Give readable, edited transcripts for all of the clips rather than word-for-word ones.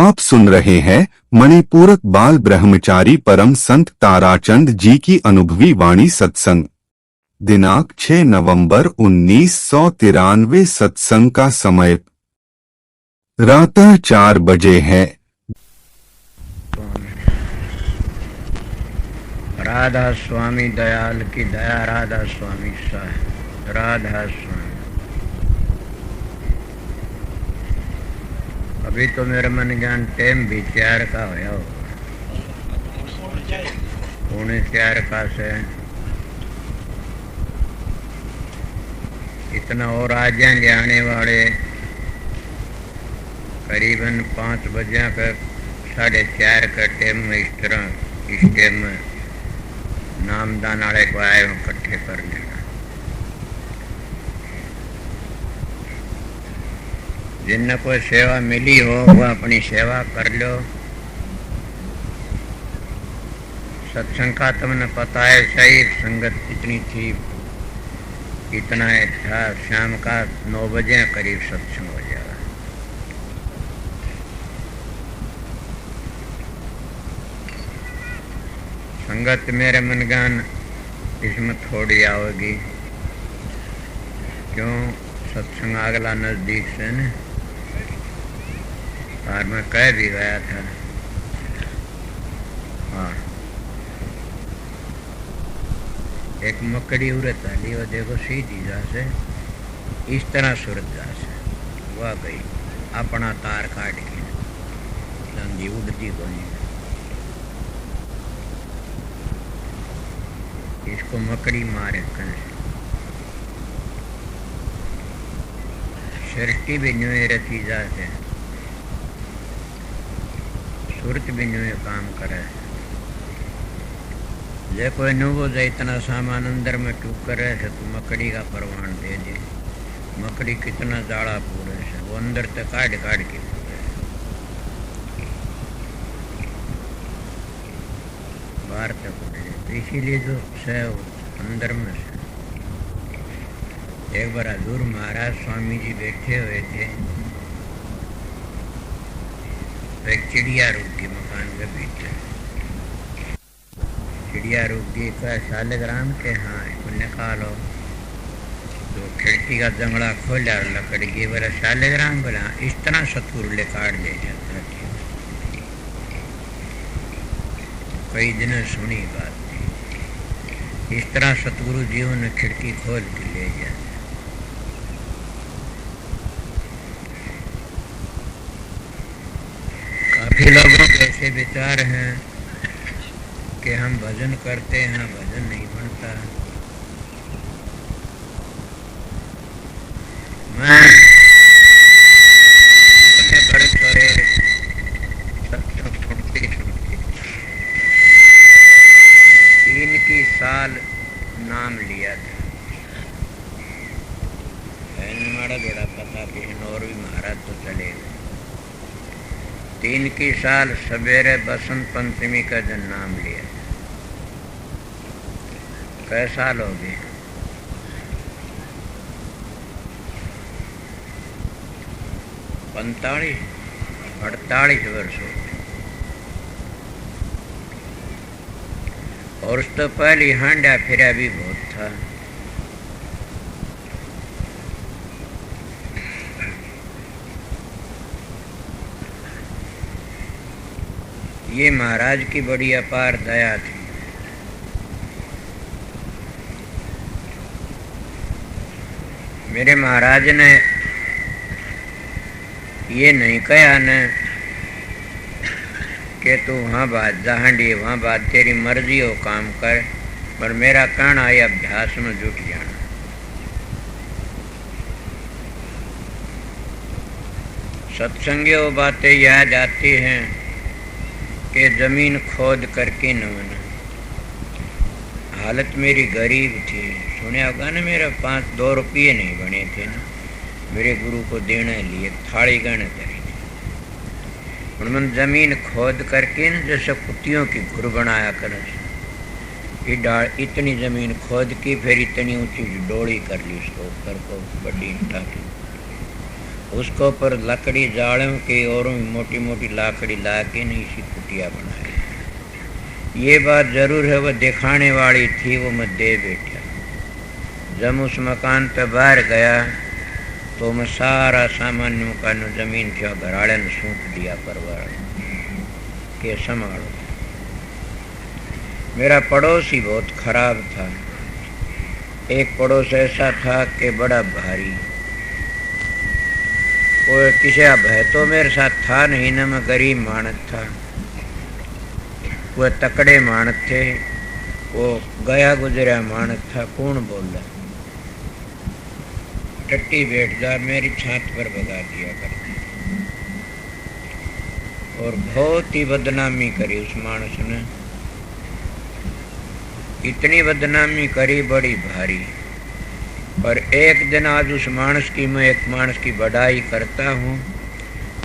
आप सुन रहे हैं मणिपूरक बाल ब्रह्मचारी परम संत ताराचंद जी की अनुभवी वाणी सत्संग। दिनांक 6 नवंबर 1993। सत्संग का समय प्रातः 4 बजे है। राधा स्वामी दयाल की दया, राधा स्वामी साहब, राधा स्वामी। अभी तो मेरा मन ज्ञान टाइम भी 4 का होया हो, 4:45 का से इतना और आ जाएंगे आने वाले करीबन 5 बजे का 4:30 का टाइम में। इस टाइम में नामदान वाले को आए इकट्ठे कर लेना। जिन कोई सेवा मिली हो वह अपनी सेवा कर लो। सत्संग का तुमने पता है, सही संगत इतनी थी, इतना था। शाम का 9 बजे करीब सत्संग हो जाएगा। संगत मेरे मनगान इसमें थोड़ी आओगी, क्यों? सत्संग अगला नजदीक से न, और मैं कह भी गया था। हाँ, एक मकड़ी उड़त आली, वो देखो सीधी जा से इस तरह सूरत जा से वह गई अपना तार काट के लंगी उड़ती को नहीं। इसको मकड़ी मारे कन शर्टी भी न्यू रखी जा से सूरत भी न्यू काम करे। जे कोई नुबो जाए इतना सामान अंदर में टूक करे है तो मकड़ी का परवान दे दे। मकड़ी कितना जाड़ा पूरे से वो अंदर तक काट काट के पूरे बाहर तक पूरे। तो इसीलिए जो है अंदर में से। एक बार हजूर महाराज स्वामी जी बैठे हुए थे, तो एक चिड़िया रुक गई मकान के पीछे। चिड़िया रुक गई, क्या शालिग्राम के? हाँ, इसको निकालो। तो खिड़की का जंगड़ा खोला और लकड़ी की बोला शालिग्राम। बोला इस तरह सतुर ले काट ले जाता। कई दिन सुनी बात थी, इस तरह सतगुरु जी ने खिड़की खोल के ले जाते। काफी लोगों के ऐसे विचार हैं कि हम भजन करते हैं, भजन नहीं बनता। मैं बड़े बड़े सुनती 3 की साल नाम लिया था। मारा बड़ा पता किसी और भी महाराज तो चले गए। 3 की साल सवेरे बसंत पंचमी का जन नाम लिया। कै साल हो गए? 48 वर्ष हो गए। और उस तो पहले हांडा फिरा भी बहुत था। ये महाराज की बड़ी अपार दया थी। मेरे महाराज ने ये नहीं कहा न कि तू वहाँ बात जहाँडी वहाँ बात, तेरी मर्जी हो काम कर, पर मेरा कहना है अभ्यास में जुट जाना। सत्संग वो बातें याद आती हैं कि जमीन खोद करके न बना। हालत मेरी गरीब थी, सुने होगा ना, मेरा 2 रुपये नहीं बने थे ना मेरे गुरु को देने लिए थाली गण करी थी। उन्होंने जमीन खोद करके न जैसे कुत्तियों की घुर बनाया कर इतनी जमीन खोद की, फिर इतनी ऊंची डोली कर ली उसको ऊपर को बड़ी उठा की। उसको पर लकड़ी जाड़ों की और मोटी मोटी लाकड़ी ला के नहीं सी कुटिया बनाई। ये बात जरूर है वह दिखाने वाली थी, वो मैं दे बैठा। जब उस मकान पे बाहर गया तो मैं सारा सामान का जमीन थी घराड़े ने सौंप दिया परवार के संभालो। मेरा पड़ोसी बहुत खराब था। एक पड़ोस ऐसा था कि बड़ा भारी, कोई किसी भय तो मेरे साथ था नहीं ना, मैं गरीब मानत था। वह तकड़े मानत थे, वो गया गुजरा मानत था। कौन बोल रहा टट्टी बैठ जा मेरी छात पर भगा दिया करते, और बहुत ही बदनामी करी उस मानस ने। इतनी बदनामी करी बड़ी भारी। पर एक दिन आज उस मानस की मैं एक मानस की बढ़ाई करता हूँ।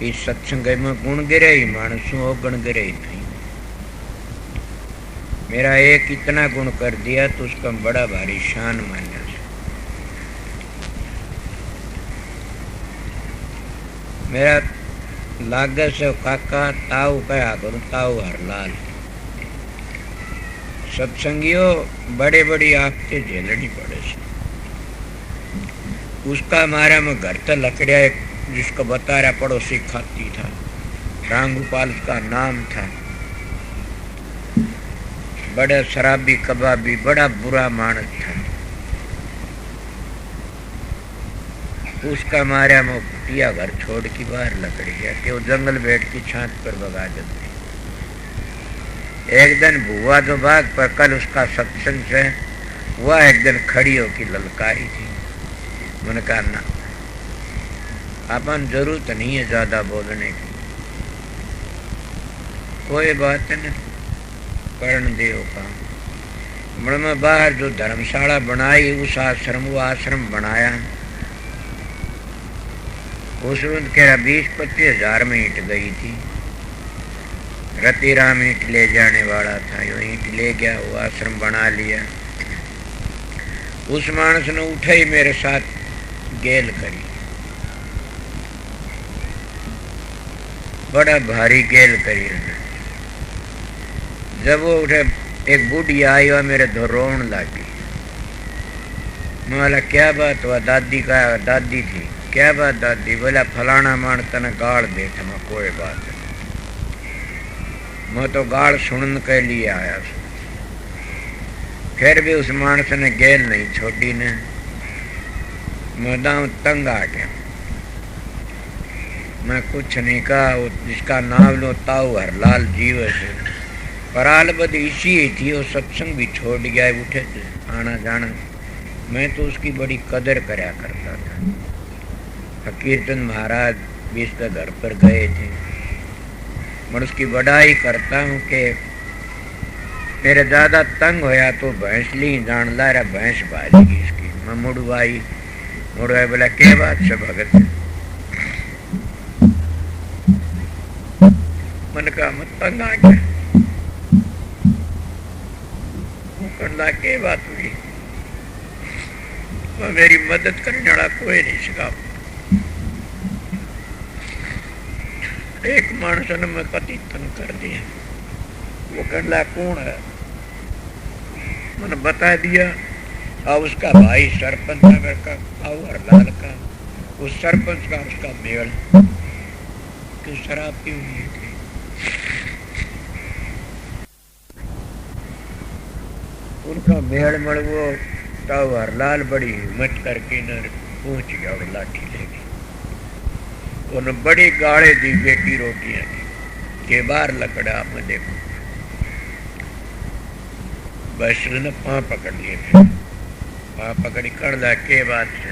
इस सत्संग में गुण गिरे ही मानस हूँ, वो गुण गिरे ही नहीं। मेरा एक इतना गुण कर दिया तो उसका बड़ा भारी शान मान्या। मेरा लागे से काका ताऊ कहा करूँ, ताऊ हरलाल। सत्संगियों बड़े बड़ी आपके झेलनी पड़े से। उसका मारा में घर तक लकड़िया, एक जिसको बता रहा पड़ोसी खाती था, रांगूपाल का नाम था। बड़ा शराबी कबाबी, बड़ा बुरा मानस था। उसका मारा में कुटिया घर छोड़ के बाहर लकड़ी गया कि वो जंगल बैठ की छात पर भगा देते। एक दिन बुआ तो भाग, पर कल उसका सत्संग से वह एक दिन खड़ी होकर ललकारी थी। मैंने कहा ना, अपन जरूरत नहीं है ज्यादा बोलने की, कोई बात नहीं, कर्ण देव का। मैं बाहर जो धर्मशाला बनाई, उस आश्रम, वो आश्रम बनाया, उसमें कह 20-25 हजार में ईंट गई थी। रतिराम ईंट ले जाने वाला था, यो ईंट ले गया, वो आश्रम बना लिया। उस मानस ने उठे ही मेरे साथ गेल करी, बड़ा भारी गेल करी उन्हें। जब वो उठे, एक बूढ़ी आई और मेरे धो रोन लगी। मैं बोला क्या बात हुआ? दादी का दादी थी। क्या बात दादी? बोला फलाना मान तने गाड़ दे था। मैं कोई बात नहीं, मैं तो गाड़ सुनने के लिए आया। फिर भी उस मानस ने गेल नहीं छोड़ी ने। मैं दाम तंग आ गया, मैं कुछ नहीं कहा। जिसका नाम लो ताऊ हरलाल जीव से, पराल बद इसी ही थी। वो सत्संग भी छोड़ गया, उठे थे आना जाना। मैं तो उसकी बड़ी कदर करया करता था। फकीरचंद महाराज भी इसके घर पर गए थे। मैं उसकी बड़ाई करता हूँ कि मेरे ज़्यादा तंग होया तो भैंस ली जान ला रहा, भैंस बाजेगी इसकी। मैं मुड़वाई बोला क्या बात से भगत? मन का मत तंग आ गया। कहना के बात हुई? मेरी मदद करने वाला कोई नहीं सका। एक मानस ने मैं कति तंग कर दिया। वो कहला कौन है? मैंने बता दिया। और उसका भाई सरपंच नगर का, और हरलाल का, उस सरपंच का उसका मेल कि शराब पी हुई थी। उनका मेल मड़ वो तो हरलाल बड़ी हिम्मत करके न पहुंच गया और लाठी लेके। उन्होंने बड़ी गाड़े दी बेटी रोटियां की के बाहर लकड़ा में देखो। बस ने पाँ पकड़ लिए थे, पाँ पकड़ी कर ला के बात से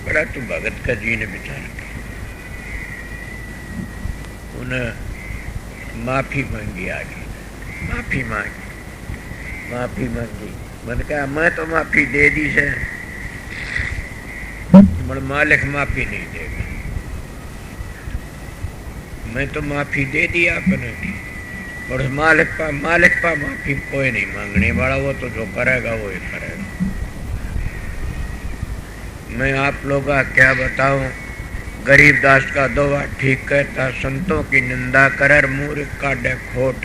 बड़ा तू भगत का जी ने बिचार के उन्हें माफी मांगी। आगे माफी मांगी, माफी मांगी। मैंने कहा मैं तो माफी दे दी से, मालिक माफी नहीं देगा। मैं तो माफी दे दी आपने, और मालिक पा माफी कोई नहीं मांगने वाला। वो तो जो करेगा वो ही करेगा। मैं आप लोग का क्या बताऊं, गरीबदास का दोहा ठीक कहता, संतों की निंदा कर मूर्ख काटे खोट,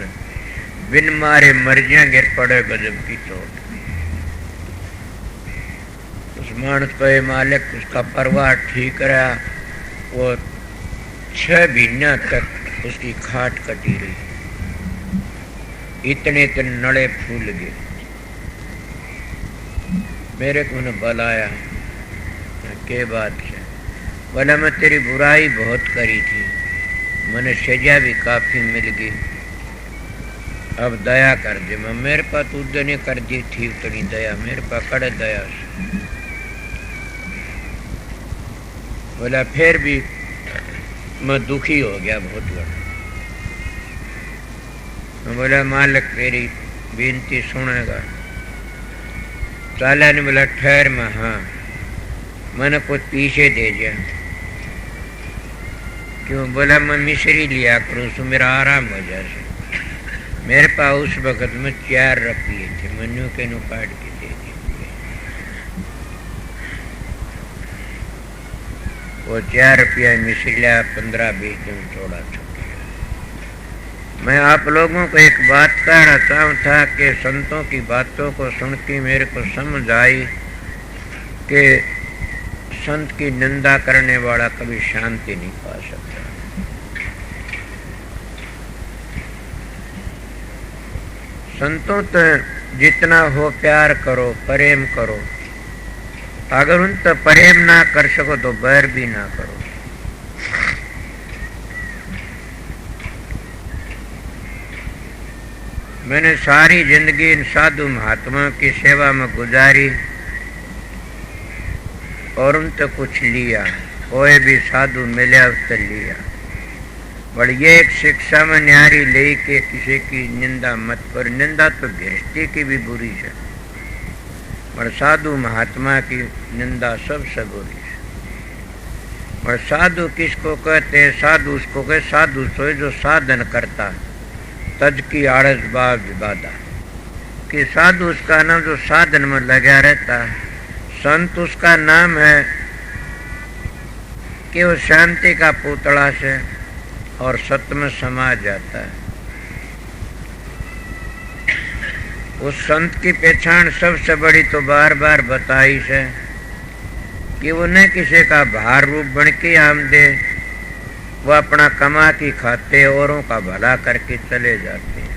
बिन मारे मर्जियां गिर पड़े गजब की चोट। उस मानस को मालिक उसका परिवार ठीक रहा, वो 6 महीना तक उसकी खाट कटी रही, इतने नड़े फूल गए। मेरे को न बुलाया, के बात है, बोला मैं तेरी बुराई बहुत करी थी, मैंने सजा भी काफी मिल गई, अब दया कर दे। मैं मेरे पास तुझे ने कर दी थी उतनी दया, मेरे पास कड़े दया से। बोला फिर भी मैं दुखी हो गया बहुत बड़ा। मैं बोला मालिक तेरी बेनती सुनेगा। साला ने बोला ठहर। मैं हाँ, मैंने कुछ पीछे दे दिया। क्यों? बोला मैं मिश्री लिया करूँ सो मेरा आराम हो जाए। मेरे पास उस वक्त में 4 रुपये थे, मनु के नु काट के दे दिए। वो 4 रुपया मिश्री लिया, 15-20 दिन थोड़ा था। मैं आप लोगों को एक बात कहना चाहता था कि संतों की बातों को सुन के मेरे को समझ आई कि संत की निंदा करने वाला कभी शांति नहीं पा सकता। संतों तो जितना हो प्यार करो, प्रेम करो। अगर उन तो प्रेम ना कर सको तो बैर भी ना करो। मैंने सारी जिंदगी इन साधु महात्माओं की सेवा में गुजारी और उन तो कुछ लिया, कोई भी साधु मिले उससे लिया। पर ये एक शिक्षा में न्यारी ले के किसी की निंदा मत कर। निंदा तो गृहस्थी की भी बुरी है, पर साधु महात्मा की निंदा सबसे बुरी है। और साधु किसको कहते हैं? साधु उसको कहे साधु सोए जो साधन करता, तज की आड़स बाब विवादा। कि साधु उसका नाम जो साधन में लगा रहता है। संत उसका नाम है कि वो शांति का पुतला से और सत्य में समा जाता है। उस संत की पहचान सबसे बड़ी तो बार बार बताई है कि वो न किसी का भार रूप बन के आम दे, वो अपना कमा की खाते औरों का भला करके चले जाते हैं।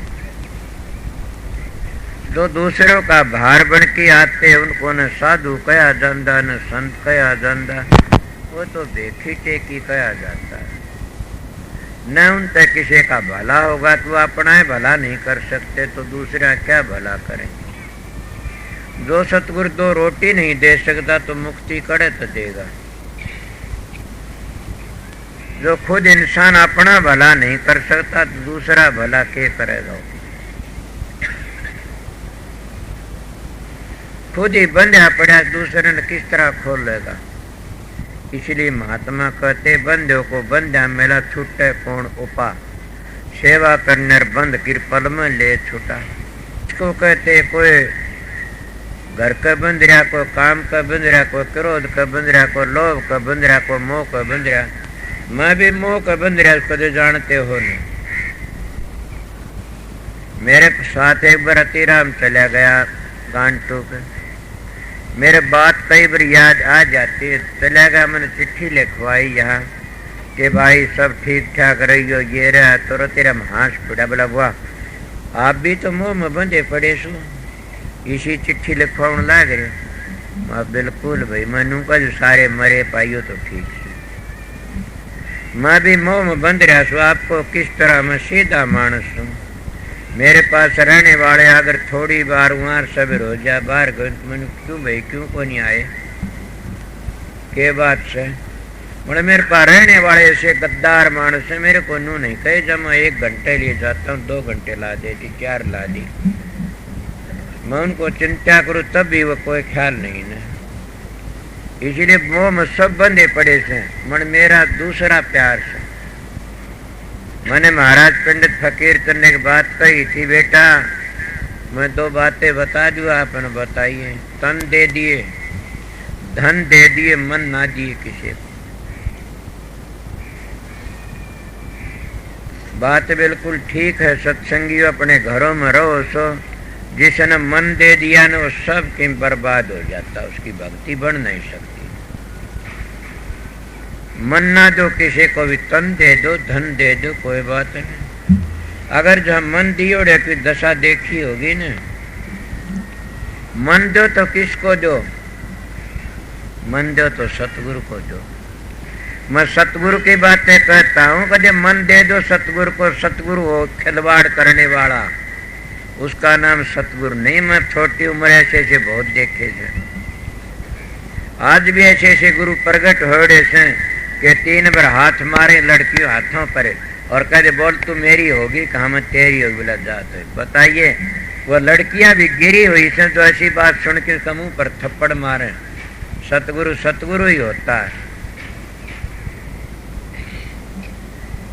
जो दूसरों का भार बन के आते हैं उनको न साधु कहा जाता न संत कहा जाता, वो तो देखी टेकी कहा जाता है। न उन तक किसी का भला होगा तो अपना ही भला नहीं कर सकते तो दूसरा क्या भला करेंगे। जो सतगुरु 2 रोटी नहीं दे सकता तो मुक्ति करे तो देगा। जो खुद इंसान अपना भला नहीं कर सकता तो दूसरा भला क्या करेगा। खुद ही बंधा पड़ा दूसरे ने किस तरह खोल लेगा। इसलिए महात्मा कहते बंधो को बंधा मेला छूटे कौन उपा, सेवा करने बंद किरपल में ले छूटा। इसको कहते कोई घर का बंध रहा, कोई काम का बंध रहा, कोई क्रोध का बंध रहा, कोई लोभ का बंध रहा, कोई मोह का बंध रहा। मैं भी मोह का बंध रहा उसको तो जानते हो नहीं। मेरे साथ एक बार अतिराम चला गया गांटू पे, मेरे बात कई बार याद आ जाती है। चला गया, मैंने चिट्ठी लिखवाई यहाँ कि भाई सब ठीक ठाक रही हो, ये रहा तो तेरा हाथ पड़ा। बोला वाह आप भी तो मोह में बंधे पड़े सो, इसी चिट्ठी लिखवाने लाग रहे। बिल्कुल भाई मनु का जो सारे मरे पाइयो तो ठीक है। मैं भी मोह में बंध रहा सो, आपको किस तरह मैं सीधा मानस हूँ। मेरे पास रहने वाले अगर थोड़ी बार वहां सब रोज जा बाहर गए तो मैंने क्यों भाई क्यों को नहीं आए के बात से। बोले मेरे पास रहने वाले ऐसे गद्दार मानस है, मेरे को नू नहीं कहे जब मैं 1 घंटे लिए जाता हूँ 2 घंटे ला देती 4 ला दी। मैं उनको चिंता करूँ तब भी वो कोई ख्याल नहीं ना। इसलिए वो में सब बंधे पड़े से मन मेरा दूसरा प्यार से। मैंने महाराज पंडित फकीर करने की बात कही थी, बेटा मैं 2 बातें बता दूँ आपने बताइए। तन दे दिए, धन दे दिए, मन ना दिए किसी को। बात बिल्कुल ठीक है। सत्संगियों अपने घरों में रहो, सो जिसने मन दे दिया ना वो सब किम बर्बाद हो जाता, उसकी भक्ति बढ़ नहीं सकती। मन ना दो किसी को भी, तन दे दो, धन दे दो, कोई बात नहीं। अगर जो मन दियोड़े की दशा देखी होगी ना, मन दो तो किसको दो? मन दो तो सतगुरु को दो। मैं सतगुरु की बातें कहता हूँ, कदे मन दे दो सतगुरु को, सतगुरु हो खिलवाड़ करने वाला, उसका नाम सतगुरु नहीं। मैं छोटी उम्र ऐसे ऐसे बहुत देखे थे, आज भी ऐसे ऐसे गुरु प्रगट हो रहे से कि 3 बार हाथ मारे लड़कियों हाथों पर और कहते बोल तू मेरी होगी, कहा मैं तेरी होगी, बोला जात है। बताइए, वो लड़कियां भी गिरी हुई से तो ऐसी बात सुन के समूह पर थप्पड़ मारे। सतगुरु सतगुरु ही होता है।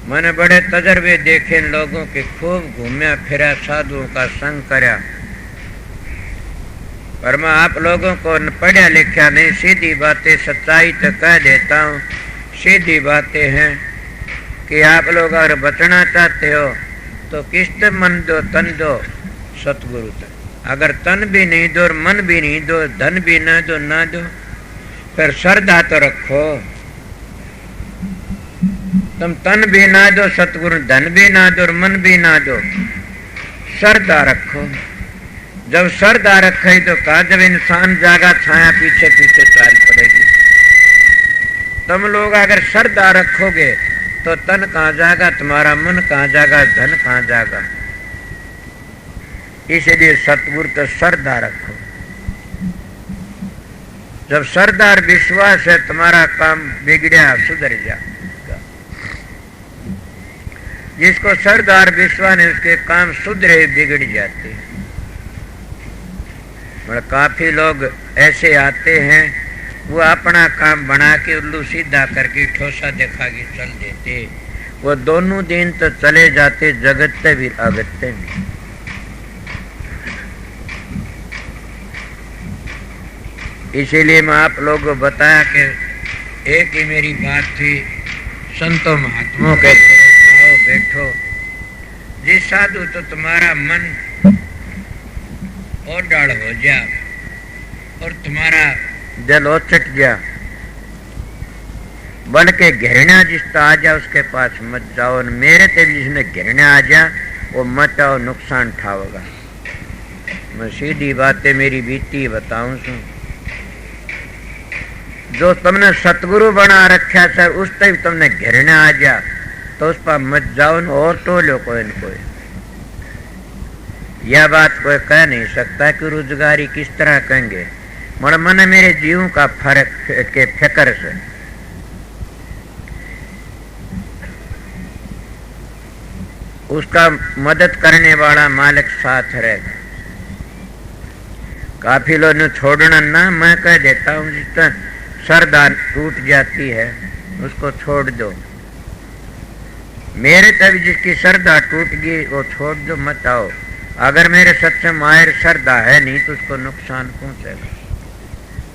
मैंने बड़े तजर्बे देखे इन लोगों के, खूब घूमया फिरा, साधुओं का संग करया, पर मैं आप लोगों को पढ़ा लिखा नहीं, सीधी बातें सच्चाई तो कह देता हूँ। सीधी बातें हैं कि आप लोग अगर बचना चाहते हो तो किस्त मन दो, तन दो, सतगुरु तक। अगर तन भी नहीं दो और मन भी नहीं दो, धन भी ना दो, ना दो, फिर श्रद्धा तो रखो। तुम तन भी ना दो सतगुरु, धन भी ना दो और मन भी ना दो, श्रद्धा रखो। जब श्रद्धा रखे तो कहा, जब इंसान जागा छाया पीछे पीछे चाल पड़ेगी। तुम लोग अगर श्रद्धा रखोगे तो तन कहाँ जाएगा तुम्हारा, मन कहाँ जाएगा, धन कहाँ जाएगा। इसलिए सतगुरु तो श्रद्धा रखो। जब श्रद्धा और विश्वास है, तुम्हारा काम बिगड़िया सुधर जाएगा। जिसको श्रद्धा और विश्वास है उसके काम सुधरे बिगड़ जाते हैं। काफी लोग ऐसे आते हैं, वो अपना काम बना के उल्लू सीधा करके ठोसा दिखा के चल देते। वो दोनों दिन तो चले जाते, जगतते भी अगत्ते भी। इसीलिए मैं आप लोगों को बताया कि एक ही मेरी बात थी, संतों महात्माओं के आओ बैठो। जिस साधु तो तुम्हारा मन और डाढ़ हो जा और तुम्हारा दिल ओचट जा, बन के घृणा जिसका आ जा उसके पास मत जाओ। और मेरे ते जिसने घृणा आ जा वो मत आओ, नुकसान उठाओगा। मैं सीधी बातें मेरी बीती बताऊं सु। जो तुमने सतगुरु बना रखा सर, उस तक तुमने घृणा आ जा तो उस पर मत जाओ और टोलो कोई न कोई। यह बात कोई कह नहीं सकता कि रोजगारी किस तरह कहेंगे। मन मेरे जीव का फर्क के फिक्र से उसका मदद करने वाला मालिक साथ रहेगा। काफी लोग ने छोड़ना ना, मैं कह देता हूँ जिसका श्रद्धा टूट जाती है उसको छोड़ दो। मेरे तभी जिसकी श्रद्धा टूट गई वो छोड़ दो, मत आओ। अगर मेरे सत्संग मायर श्रद्धा है नहीं तो उसको नुकसान पहुंचेगा।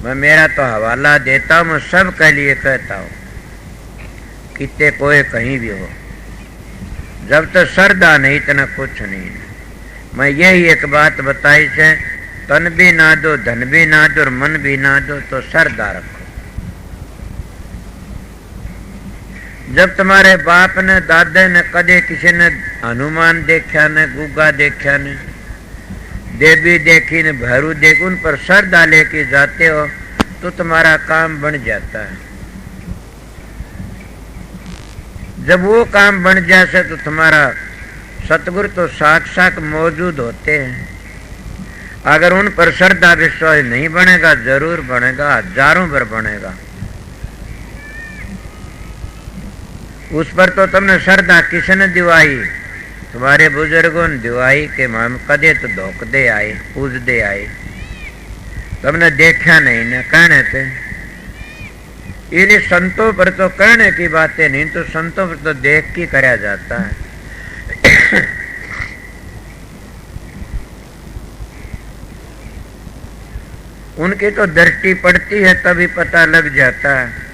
मैं मेरा तो हवाला देता हूँ, मैं सब के लिए कहता हूँ, कितने कोई कहीं भी हो, जब तक श्रद्धा नहीं इतना कुछ नहीं। मैं यही एक बात बताई से, तन भी ना दो, धन भी ना दो और मन भी ना दो, तो श्रद्धा रखो। जब तुम्हारे बाप ने, दादे ने, कदे किसी ने हनुमान देखा ने, गुग्गा देखा ने, देवी देखी ने, भैरू देखी, उन पर श्रद्धा लेके जाते हो तो तुम्हारा काम बन जाता है। जब वो काम बन जाए तो तुम्हारा सतगुरु तो साक्षात मौजूद होते हैं। अगर उन पर श्रद्धा विश्वास नहीं बनेगा, जरूर बनेगा, हजारों बार बनेगा। उस पर तो तुमने श्रद्धा किसने दिवाई? तुम्हारे बुजुर्गों ने दिवाई के हम कदे तो धोख दे आए, पूज दे आए, तुमने देखा नहीं ना, कहने थे। इन्हीं संतों पर तो कहने की बातें नहीं, तो संतों पर तो देख के कराया जाता है। उनकी तो दृष्टि पड़ती है तभी पता लग जाता है।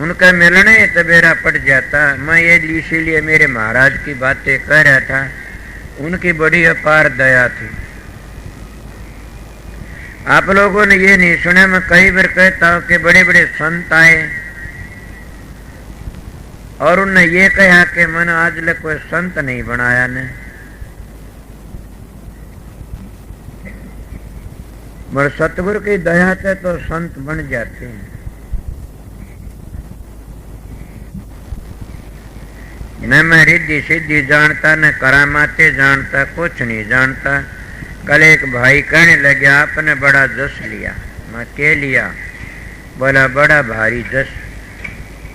उनका मिलने तबेरा पड़ जाता। मैं ये इसीलिए मेरे महाराज की बातें कह रहा था, उनकी बड़ी अपार दया थी। आप लोगों ने ये नहीं सुना, मैं कई बार कहता हूं कि बड़े बड़े संत आए और उन्होंने ये कहा कि मैंने आज ले कोई संत नहीं बनाया ने, मगर सतगुरु की दया से तो संत बन जाते हैं। न मैं रिद्धि सिद्धि जानता, न करामाते जानता, कुछ नहीं जानता। कल एक भाई कहने लगे आपने बड़ा जस लिया। मैं के लिया? बोला बड़ा भारी जस।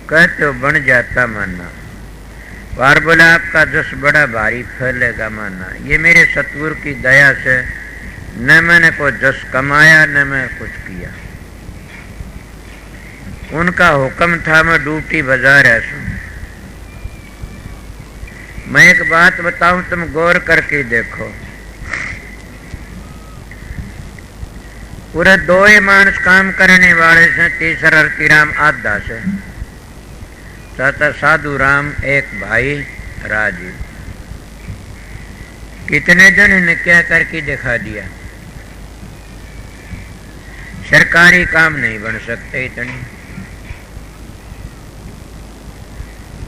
कहते हो बन जाता मानना। बार बोला आपका जस बड़ा भारी फैलेगा मानना। ये मेरे सतगुरु की दया से न मैंने कोई जस कमाया न मैं कुछ किया, उनका हुक्म था। मैं ड्यूटी बजा रहा हूं। मैं एक बात बताऊं, तुम गौर करके देखो। पूरे दो ही मानस काम करने वाले से, तीसरा अर्थी राम आधा से, चौथा साधु राम, एक भाई राजीव। कितने जन ने क्या करके दिखा दिया। सरकारी काम नहीं बन सकते इतने,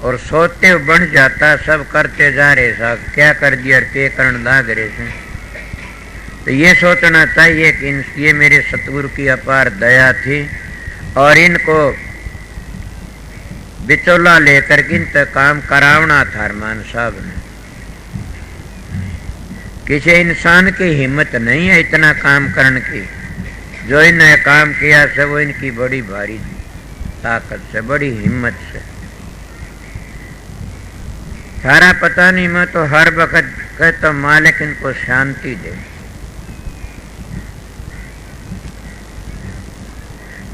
और सोते हुए बन जाता। सब करते जा रहे साहब, क्या कर दिया पे करण लाग रहे थे। तो ये सोचना चाहिए कि ये मेरे सतगुरु की अपार दया थी, और इनको बिचौला लेकर के इनसे काम करावना था अरमान साहब ने। किसी इंसान की हिम्मत नहीं है इतना काम करने की। जो इन्हें काम किया से वो इनकी बड़ी भारी ताकत से, बड़ी हिम्मत से। सारा पता नहीं, मैं तो हर वक्त कहता हूं मालिक इनको शांति दे।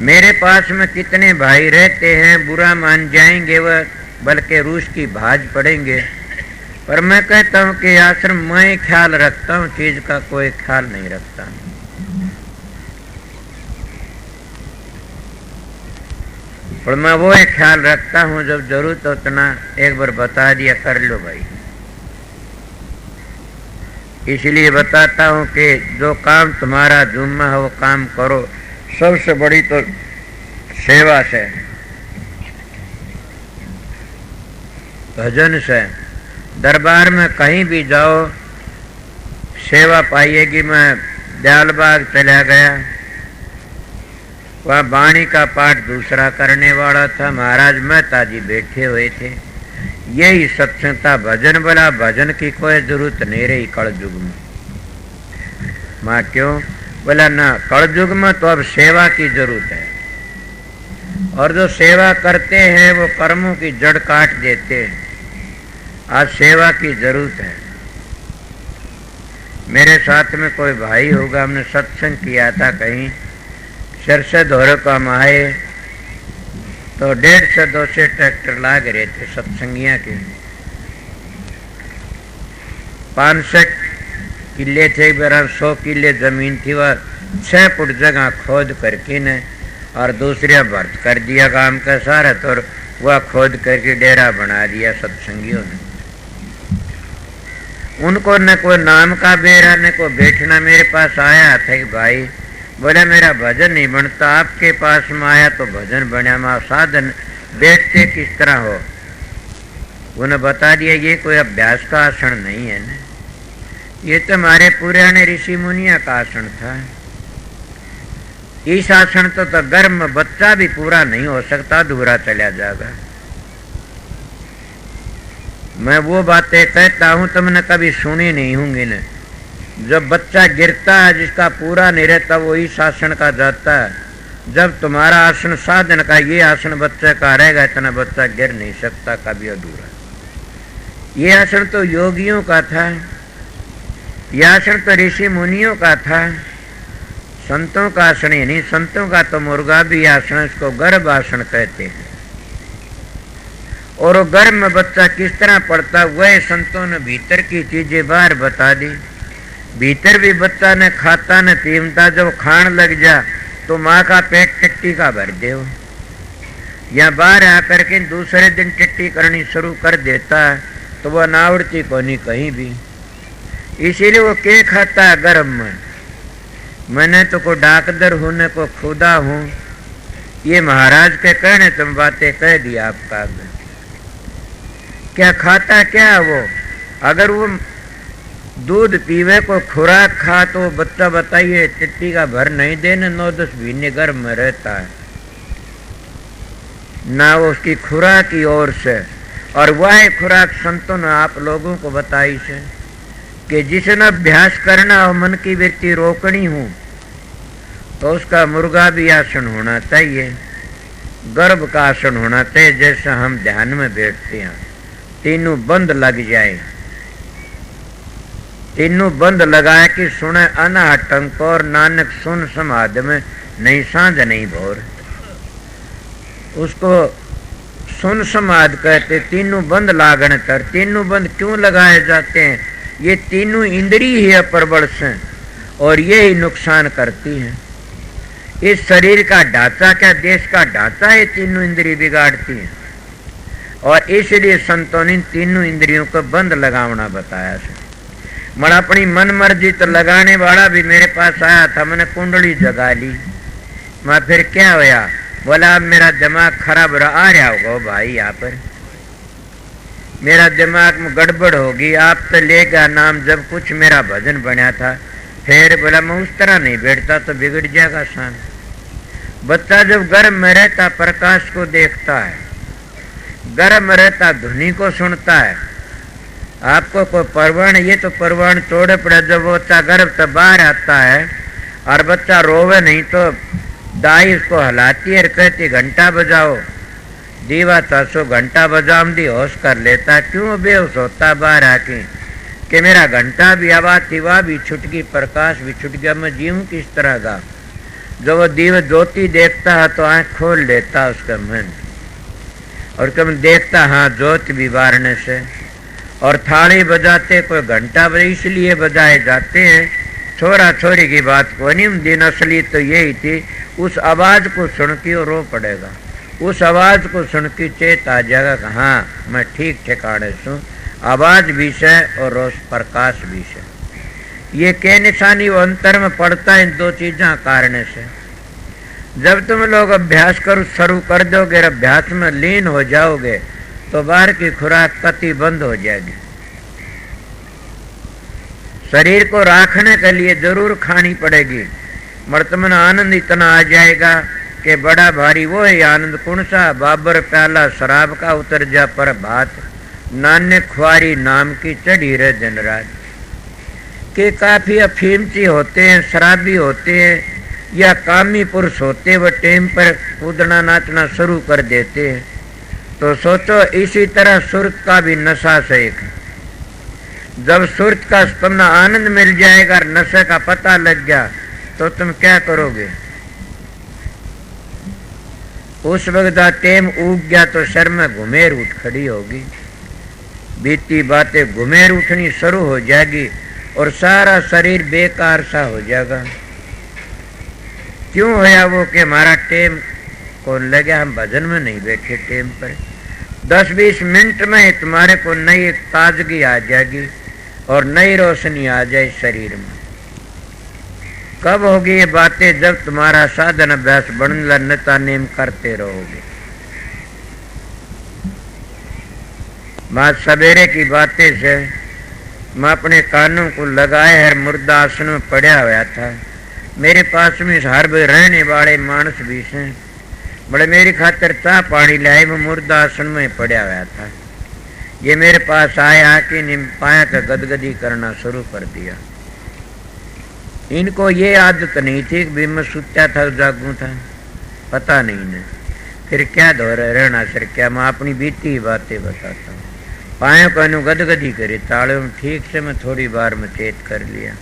मेरे पास में कितने भाई रहते हैं, बुरा मान जाएंगे वह, बल्कि रूस की भाज पड़ेंगे, पर मैं कहता हूं कि आश्रम मैं ख्याल रखता हूं, चीज का कोई ख्याल नहीं रखता। और मैं वो एक ख्याल रखता हूं जब जरूरत हो उतना एक बार बता दिया कर लो भाई। इसलिए बताता हूं कि जो काम तुम्हारा जुम्मा है वो काम करो। सबसे बड़ी तो सेवा से, भजन से। दरबार में कहीं भी जाओ सेवा पाइएगी। मैं दयालबाग चला गया, वह वाणी का पाठ दूसरा करने वाला था, महाराज मेहता जी बैठे हुए थे। यही सत्संग था। भजन बोला, भजन की कोई जरूरत नहीं रही कलयुग में। माँ क्यों? बोला ना, कलयुग में तो अब सेवा की जरूरत है, और जो सेवा करते हैं वो कर्मों की जड़ काट देते हैं। आज सेवा की जरूरत है। मेरे साथ में कोई भाई होगा, हमने सत्संग किया था कहीं, सिर से धोरे को हम आए तो 150 से 200 ट्रैक्टर लाग रहे थे सत्संगिया के। 500 किले थे, 100 किले जमीन थी। वह 6 फुट जगह खोद करके न और दूसरे भर्त कर दिया काम का सारा, तो वह खोद करके डेरा बना दिया सत्संगियों ने। उनको न कोई नाम का बेरा न कोई बैठना। मेरे पास आया था कि भाई, बोले मेरा भजन नहीं बनता, आपके पास में आया तो भजन बना। मैं साधन बैठते किस तरह हो? उन्हें बता दिया ये कोई अभ्यास का आसन नहीं है ना, ये तो हमारे पुराने ऋषि मुनिया का आसन था। इस आसन तो गर्भ में बच्चा भी पूरा नहीं हो सकता, अधूरा चला जाएगा। मैं वो बातें कहता हूं तुमने कभी सुनी नहीं होंगी न। जब बच्चा गिरता है जिसका पूरा नहीं रहता वो इस आसन का जाता है। जब तुम्हारा आसन साधन का ये आसन बच्चे का रहेगा, इतना बच्चा गिर नहीं सकता कभी अधूरा। ये आसन तो योगियों का था, ये आसन तो ऋषि मुनियों का था, संतों का आसन ही नहीं। संतों का तो मुर्गा भी आसन, इसको गर्भ आसन कहते हैं। और वो गर्भ में बच्चा किस तरह पड़ता, वह संतों ने भीतर की चीजें बाहर बता दी। भीतर भी बच्चा ने खाता न पीमता, जब खान लग जा तो माँ का पेट टट्टी का भर दे। या बाहर आकर के दूसरे दिन टिट्टी करनी शुरू कर देता है तो वह नावड़ती को नहीं कहीं भी। इसीलिए वो क्या खाता है गर्म मन। मैंने तो को डाकदर होने को खुदा हूं, ये महाराज के कहने तुम बातें कह दी आपका। क्या खाता क्या वो? अगर वो दूध पीवे को खुराक खा तो बच्चा बताइए टिट्टी का भर नहीं देने 9-10 महीने गर्भ में रहता है ना वो उसकी खुराक की ओर से। और वह खुराक संतों ने आप लोगों को बताई से कि जिसने अभ्यास करना हो मन की वृत्ति रोकनी हो तो उसका मुर्गा भी आसन होना चाहिए, गर्भ का आसन होना चाहिए। जैसे हम ध्यान में बैठते हैं तीनों बंद लग जाए, तीनों बंद लगाए कि सुने अना टंकोर नानक सुन समाध में नहीं सांझ नहीं भोर। उसको सुन समाध कहते। तीनों बंद लागण कर। तीनों बंद क्यों लगाए जाते हैं? ये तीनों इंद्रिय ही अप्रबल से और ये ही नुकसान करती हैं। इस शरीर का ढांचा क्या देश का ढांचा है, तीनों इंद्रिय बिगाड़ती हैं। और इसलिए संतों ने तीनों इंद्रियों को बंद लगावना बताया से। मैं अपनी मन मर्जी तो लगाने वाला भी मेरे पास आया था, मैंने कुंडली जगा ली। मैं फिर क्या होया? बोला अब मेरा दिमाग खराब आ रहा होगा भाई, यहाँ पर मेरा दिमाग में गड़बड़ होगी। आप तो लेगा नाम जब कुछ मेरा भजन बना था। फिर बोला मैं उस तरह नहीं बैठता तो बिगड़ जाएगा शान। बच्चा जब गर्भ में रहता प्रकाश को देखता है, गर्भ में रहता ध्वनि को सुनता है। आपको कोई परवान, ये तो परवान तोड़े पड़े। जब वो बच्चा गर्भ से बाहर आता है और बच्चा रोवे नहीं तो दाई उसको हलाती है, कहती घंटा बजाओ। दीवा 300 घंटा बजाम दी होश कर लेता। क्यों बेहोश होता बाहर आके कि मेरा घंटा भी आवाज दीवा भी छुट गई, प्रकाश भी छुट गया, मैं जीऊं किस तरह का। जब वो दीव ज्योति देखता है तो आंख खोल लेता उसका मन और कब देखता हाँ ज्योति भी बारने से। और थाली बजाते कोई घंटा बजे इसलिए बजाए जाते हैं, छोरा छोरी की बात को नहीं। दिन असली तो यही थी, उस आवाज को सुन के वो रो पड़ेगा, उस आवाज को सुन के चेत आ जाएगा कि हाँ मैं ठीक ठिकाने सू। आवाज भी से और रोज प्रकाश भी से। ये क्या निशानी वो अंतर में पड़ता है इन दो चीजा कारण से। जब तुम लोग अभ्यास करो शुरू कर दोगे, अभ्यास में लीन हो जाओगे तो बाहर की खुराक कति बंद हो जाएगी। शरीर को रखने के लिए जरूर खानी पड़ेगी, वर्तमान आनंद इतना आ जाएगा कि बड़ा भारी वो है आनंद। कौन सा? बाबर प्याला शराब का उतर जा पर भात, नान्य खुआरी नाम की चढ़ी रहे दिन रात। के काफी अफीमची होते हैं, शराबी होते हैं या कामी पुरुष होते, वह टेम पर कूदना नाचना शुरू कर देते हैं। तो सोचो इसी तरह सुरत का भी नशा से एक। जब सुरत का तुमने आनंद मिल जाएगा और नशे का पता लग गया तो तुम क्या करोगे? उस वक्त टेम उग गया तो सर में घुमेर उठ खड़ी होगी, बीती बातें घुमेर उठनी शुरू हो जाएगी और सारा शरीर बेकार सा हो जाएगा। क्यों होया वो कि हमारा टेम कौन लगे, हम भजन में नहीं बैठे टेम पर। 10-20 मिनट में ही तुम्हारे को नई एक ताजगी आ जाएगी और नई रोशनी आ जाए शरीर में। कब होगी ये बातें? जब तुम्हारा साधन अभ्यास बनला नता नेम करते रहोगे। बात सवेरे की बातें से मैं अपने कानों को लगाए हर मुर्दा आसन में पड़ा हुआ था। मेरे पास में हर रहने वाले मानस भी से बड़े मेरी खातिर चाह पानी लाए, मैं मुर्दा आसन में पड़ा हुआ था। ये मेरे पास आया कि नहीं पाया का गदगदी करना शुरू कर दिया। इनको ये आदत नहीं थी कि मैं सुत्या था जागू था, पता नहीं ने। फिर क्या दोहरा रहना सर, क्या मैं अपनी बीती बातें बताता हूँ। पायों को अनु गदगदी करे ताले में ठीक से मैं थोड़ी बार में चेत कर लिया।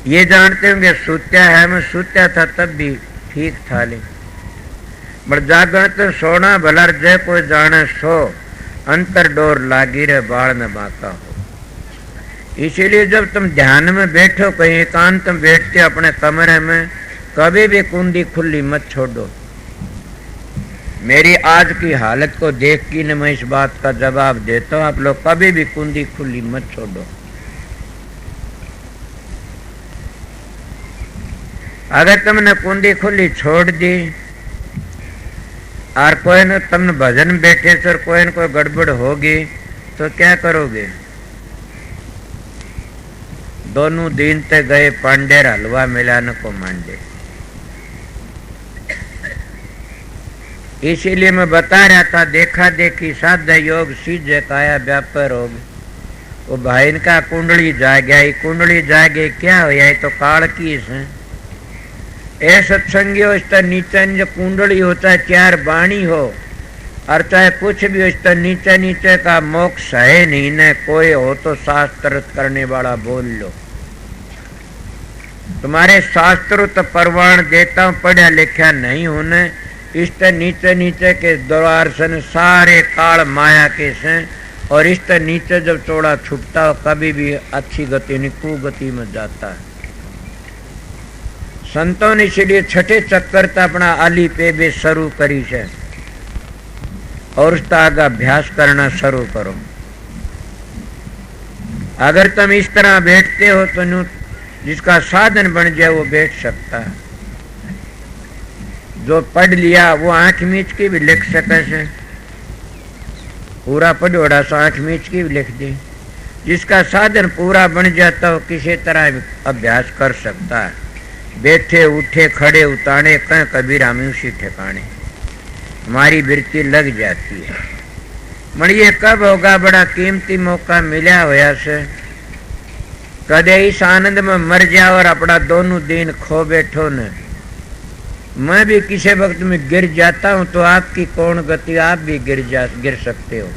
ये जानते होंगे सुत्या है, मैं सुत्या था तब भी ठीक था। ले बड़ जागण तो सोना भला जय कोई जाने सो, अंतर डोर लागी रे बाढ़ न बाका हो। इसीलिए जब तुम ध्यान में बैठो, कहीं एकांत में बैठते अपने कमरे में, कभी भी कुंडी खुली मत छोड़ो। मेरी आज की हालत को देख के न मैं इस बात का जवाब देता हूं, आप लोग कभी भी कुंडी खुली मत छोड़ो। अगर तुमने कुंडी खुली छोड़ दी और कोई न तुमने भजन बैठे सर कोई न कोई गड़बड़ होगी तो क्या करोगे? दोनों दिन ते गए पांडेर हलवा मिलाने को मांडे। इसीलिए मैं बता रहा था, देखा देखी साध्य योग सीधे काया व्यापार होग। वो भाई का कुंडली जा गया, कुंडली जा गई क्या हो तो काल की है। ए सत्संगियों, इस तरह नीचे जो कुंडली होता है, चार बाणी हो और चाहे कुछ भी हो, इस तरह नीचे नीचे का मोक्ष है नहीं न। कोई हो तो शास्त्र करने वाला बोल लो। तुम्हारे शास्त्र तो परवान देता हूं, पढ़ा लिखा नहीं होने। इस तरह नीचे नीचे के द्वार से सारे काल माया के से, और इस तरह नीचे जब चौड़ा छुटता हो कभी भी अच्छी गति नहीं कुगति में जाता है। संतों ने इसलिए छठे चक्कर तक अपना आली पे बे शुरू करी है और उसका आगे अभ्यास करना शुरू करो। अगर तुम इस तरह बैठते हो तो जिसका साधन बन जाए वो बैठ सकता है। जो पढ़ लिया वो आंख मीच के भी लिख सके से, पूरा पढ़ोड़ा सो आंख मीच के भी लिख दे। जिसका साधन पूरा बन जाता हो किसी तरह अभ्यास कर सकता है। बैठे उठे खड़े उताने कह कबीर हम उसी ठिकाने, हमारी वृत्ति लग जाती है। मन ये कब होगा? बड़ा कीमती मौका मिला होया से। कदे इस आनंद में मर जाओ और अपना दोनों दिन खो बैठो न। मैं भी किसी वक्त में गिर जाता हूं तो आपकी कौन गति, आप भी गिर सकते हो।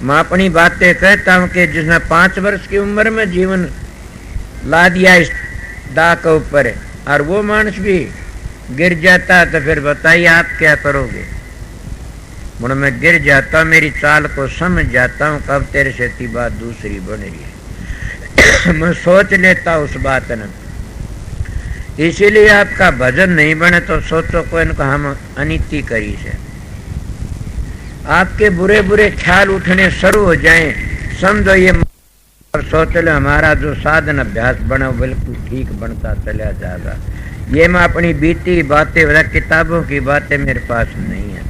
मैं अपनी बातें कहता हूं कि जिसने 5 वर्ष की उम्र में जीवन ला दिया इस दा के ऊपर और वो मानस भी गिर जाता है, तो फिर बताइए आप क्या करोगे? मुझे मैं गिर जाता हूं, मेरी चाल को समझ जाता हूं कब तेरे से ती बात दूसरी बन रही है। मैं सोच लेता उस बात न। इसीलिए आपका भजन नहीं बने तो सोचो कोई इनको हम अनिति करी से। आपके बुरे बुरे ख्याल उठने शुरू हो जाएं, समझो ये और सोच लो हमारा जो साधन अभ्यास बना बिल्कुल ठीक बनता चला जाएगा। ये मैं अपनी बीती बातें, किताबों की बातें मेरे पास नहीं है।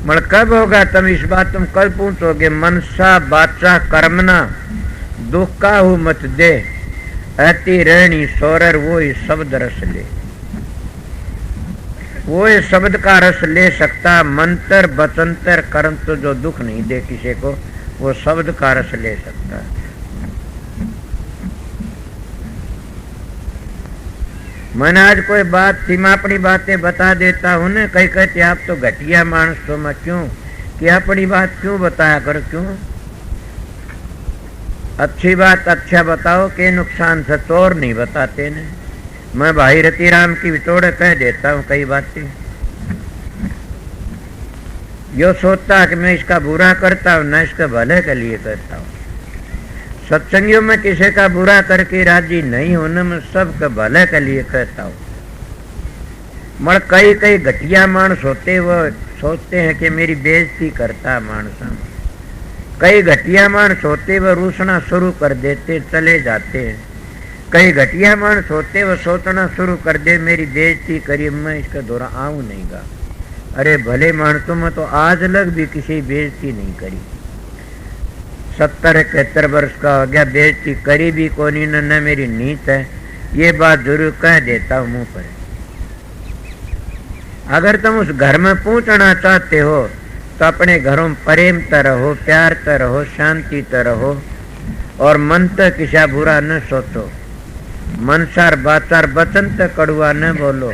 मल कब होगा? तुम इस बात तुम कल पूछोगे। मनसा बाचा कर्मना दुख का हूँ मत दे, अति रहनी सोरर वो ही शब्द रस ले। वो ही शब्द का रस ले सकता। मंत्र बचंतर कर्म तो जो दुख नहीं दे किसी को, वो शब्द का रस ले सकता है। मैंने आज कोई बात थी, मैं अपनी बातें बता देता हूं ना। कई कहते आप तो घटिया मानस, तो मैं क्यों कि अपनी बात क्यों बताया कर? क्यों? अच्छी बात अच्छा बताओ के नुकसान से तोड़ नहीं बताते ने। मैं भाई रतिराम की वितोड़े कह देता हूँ कई बातें। यो सोचता है कि मैं इसका बुरा करता हूँ, न इसका भले के लिए करता हूँ। सत्संगियों में किसी का बुरा करके राजी नहीं होने में सबके भले के लिए कहता हूँ। मगर कई कई घटिया मानस होते वो सोचते हैं कि मेरी बेइज्जती करता मानसा। कई घटिया मानस होते वो रूसना शुरू कर देते चले जाते हैं। कई घटिया मानस होते वो सोचना शुरू कर दे मेरी बेइज्जती करी, मैं इसका दौरा आऊं नहीं गा। अरे भले मानसों में तो आज लग भी किसी बेइज्जती नहीं करी। 70-71 वर्ष का हो गया, बेइज्जती करी भी कोनी न मेरी नीत है। ये बात जरूर कह देता हूं मुंह पर। अगर तुम उस घर में पहुंचना चाहते हो तो अपने घरों में प्रेम त रहो, प्यार त रहो, शांति त रहो और मन त किसा बुरा न सोचो। मनसार बाचार बचन त कड़ुआ न बोलो।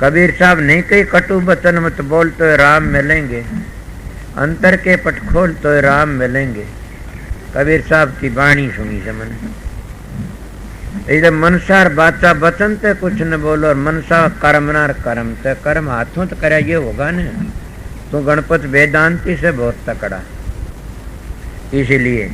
कबीर साहब नहीं कही कटु बचन मत बोल तो राम मिलेंगे, अंतर के पट खोल तो राम मिलेंगे। कबीर साहब की वाणी सुनी से मैंने। इधर मनसार बाचा बचन ते कुछ न बोलो और मनसा कर्मनार कर्म ते कर्म हाथों तो करे ये होगा न। तो गणपत वेदांति से बहुत तकड़ा। इसीलिए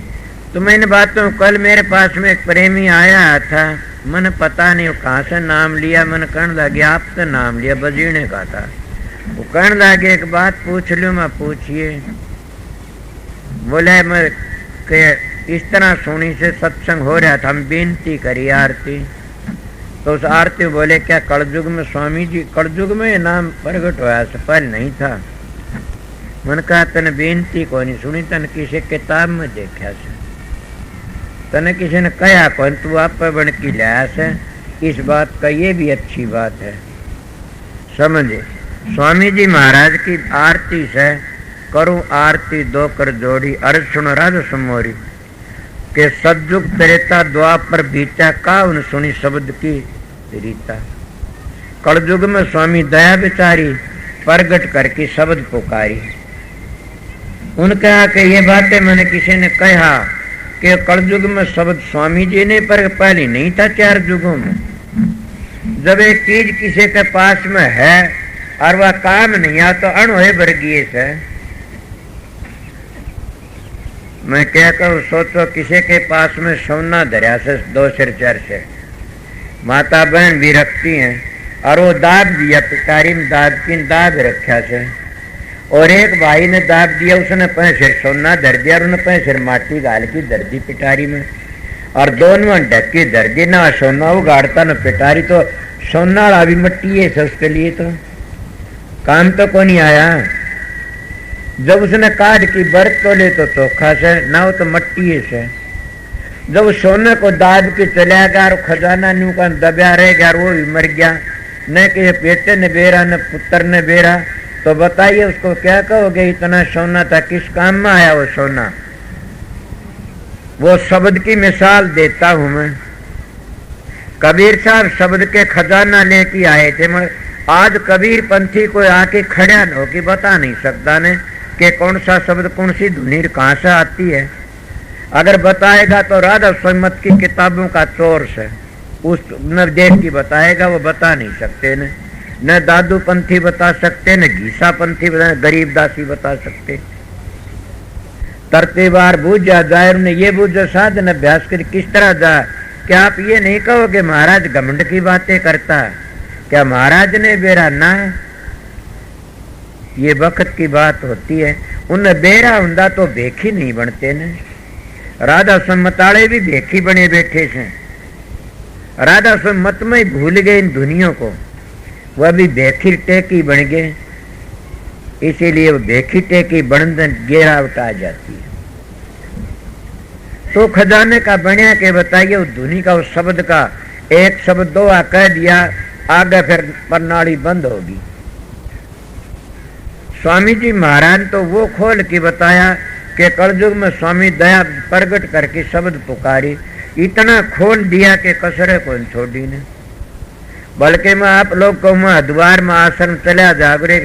तो मैं इन बातों कल मेरे पास में एक प्रेमी आया था, मन पता नहीं वो कहाँ से नाम लिया। मन कहने लगे आप तो नाम लिया बजीने का था। वो कहने लगे एक बात पूछ लूँ मैं। पूछिए। बोले मैं के इस तरह सोनी से सत्संग हो रहा था, हम बेनती करी आरती। तो उस आरती बोले क्या कलयुग में स्वामी जी, कलयुग में ये नाम प्रगट होया से पहले नहीं था। मन कहा तने बेनती को नहीं सुनी, तने किसी किताब में देखा से, तने किसी ने कहा कौन तू आप पर बन की लाया से। इस बात का ये भी अच्छी बात है समझे। स्वामी जी महाराज की आरती से करूं आरती दो कर जोड़ी, अर्ज सुन राज समोरी के सतयुग त्रेता द्वापर बीता का उन सुनी शब्द की रीता। कलयुग में स्वामी दया विचारी प्रगट करके शब्द पुकारी। उनका कि ये बातें मैंने किसी ने कहा कि कलयुग में शब्द स्वामी जी ने पर पहले नहीं था। 4 युगों में जब एक चीज किसी के पास में है और वह काम नहीं आ तो अणुहे वर्गीय से। मैं क्या कहूँ, सोचो किसी के पास में सोना धरिया से 2 सिर 4 से माता बहन भी रखती हैं और वो दाब दिया पिटारी में दाब रखा से। और एक भाई ने दाब दिया, उसने 5 सिर सोना धर दिया और उन्हें 5 सिर माटी गाल की धर दी पिटारी में और दोनों ढक्की धर दी। ना सोना उगाड़ता न पिटारी, तो सोना वाला भी मट्टी है उसके लिए तो काम तो को नहीं आया। जब उसने काट की बर्त तो ले तो चोखा से, ना हो तो मट्टी से। जब सोने को दाब के चला गया और खजाना न्यू का दबा रह गया, वो भी मर गया, न कि बेटे ने बेरा न पुत्र ने बेरा, तो बताइए उसको क्या कहोगे। इतना सोना था, किस काम में आया वो सोना। वो शब्द की मिसाल देता हूं मैं। कबीर साहब शब्द के खजाना लेके आए थे, मगर आज कबीर पंथी को आके खड़ा न हो कि बता नहीं सकता ने कि कौन सा शब्द कौन सी धुनी कहाँ से आती है। अगर बताएगा तो राधा स्वयंमत की किताबों का चोर से उस नवदेव की बताएगा, वो बता नहीं सकते न दादू पंथी बता सकते, न घीसा पंथी बता, गरीब दासी बता सकते। तरतीबार बूझ जाए, ने ये बूझो साधन अभ्यास कर किस तरह जा। क्या आप ये नहीं कहोगे महाराज घमंड की बातें करता, क्या महाराज ने बेरा ना है। ये वक्त की बात होती है। उन्हें बेरा हुंदा तो भेखी नहीं बनते ने। राधा सम्मताड़े भी भेखी बने बैठे से। राधा सम्मत में ही भूल गए इन दुनियों को, वह भी भेखी टेकी बन गए। इसीलिए वो भेखी टेकी बंधन गिरावट आ जाती है। तो खजाने का बनिया के बताइए, उस धुनी का उस शब्द का एक शब्द 2 कह दिया, आगे फिर प्रणाली बंद होगी। स्वामी जी महाराज तो वो खोल के बताया कि कलयुग में स्वामी दया प्रगट करके शब्द पुकारी। इतना खोल दिया कि कसरे को छोड़ी ने। बल्कि मैं आप लोग को मैं हरिद्वार में आश्रम चला जागरे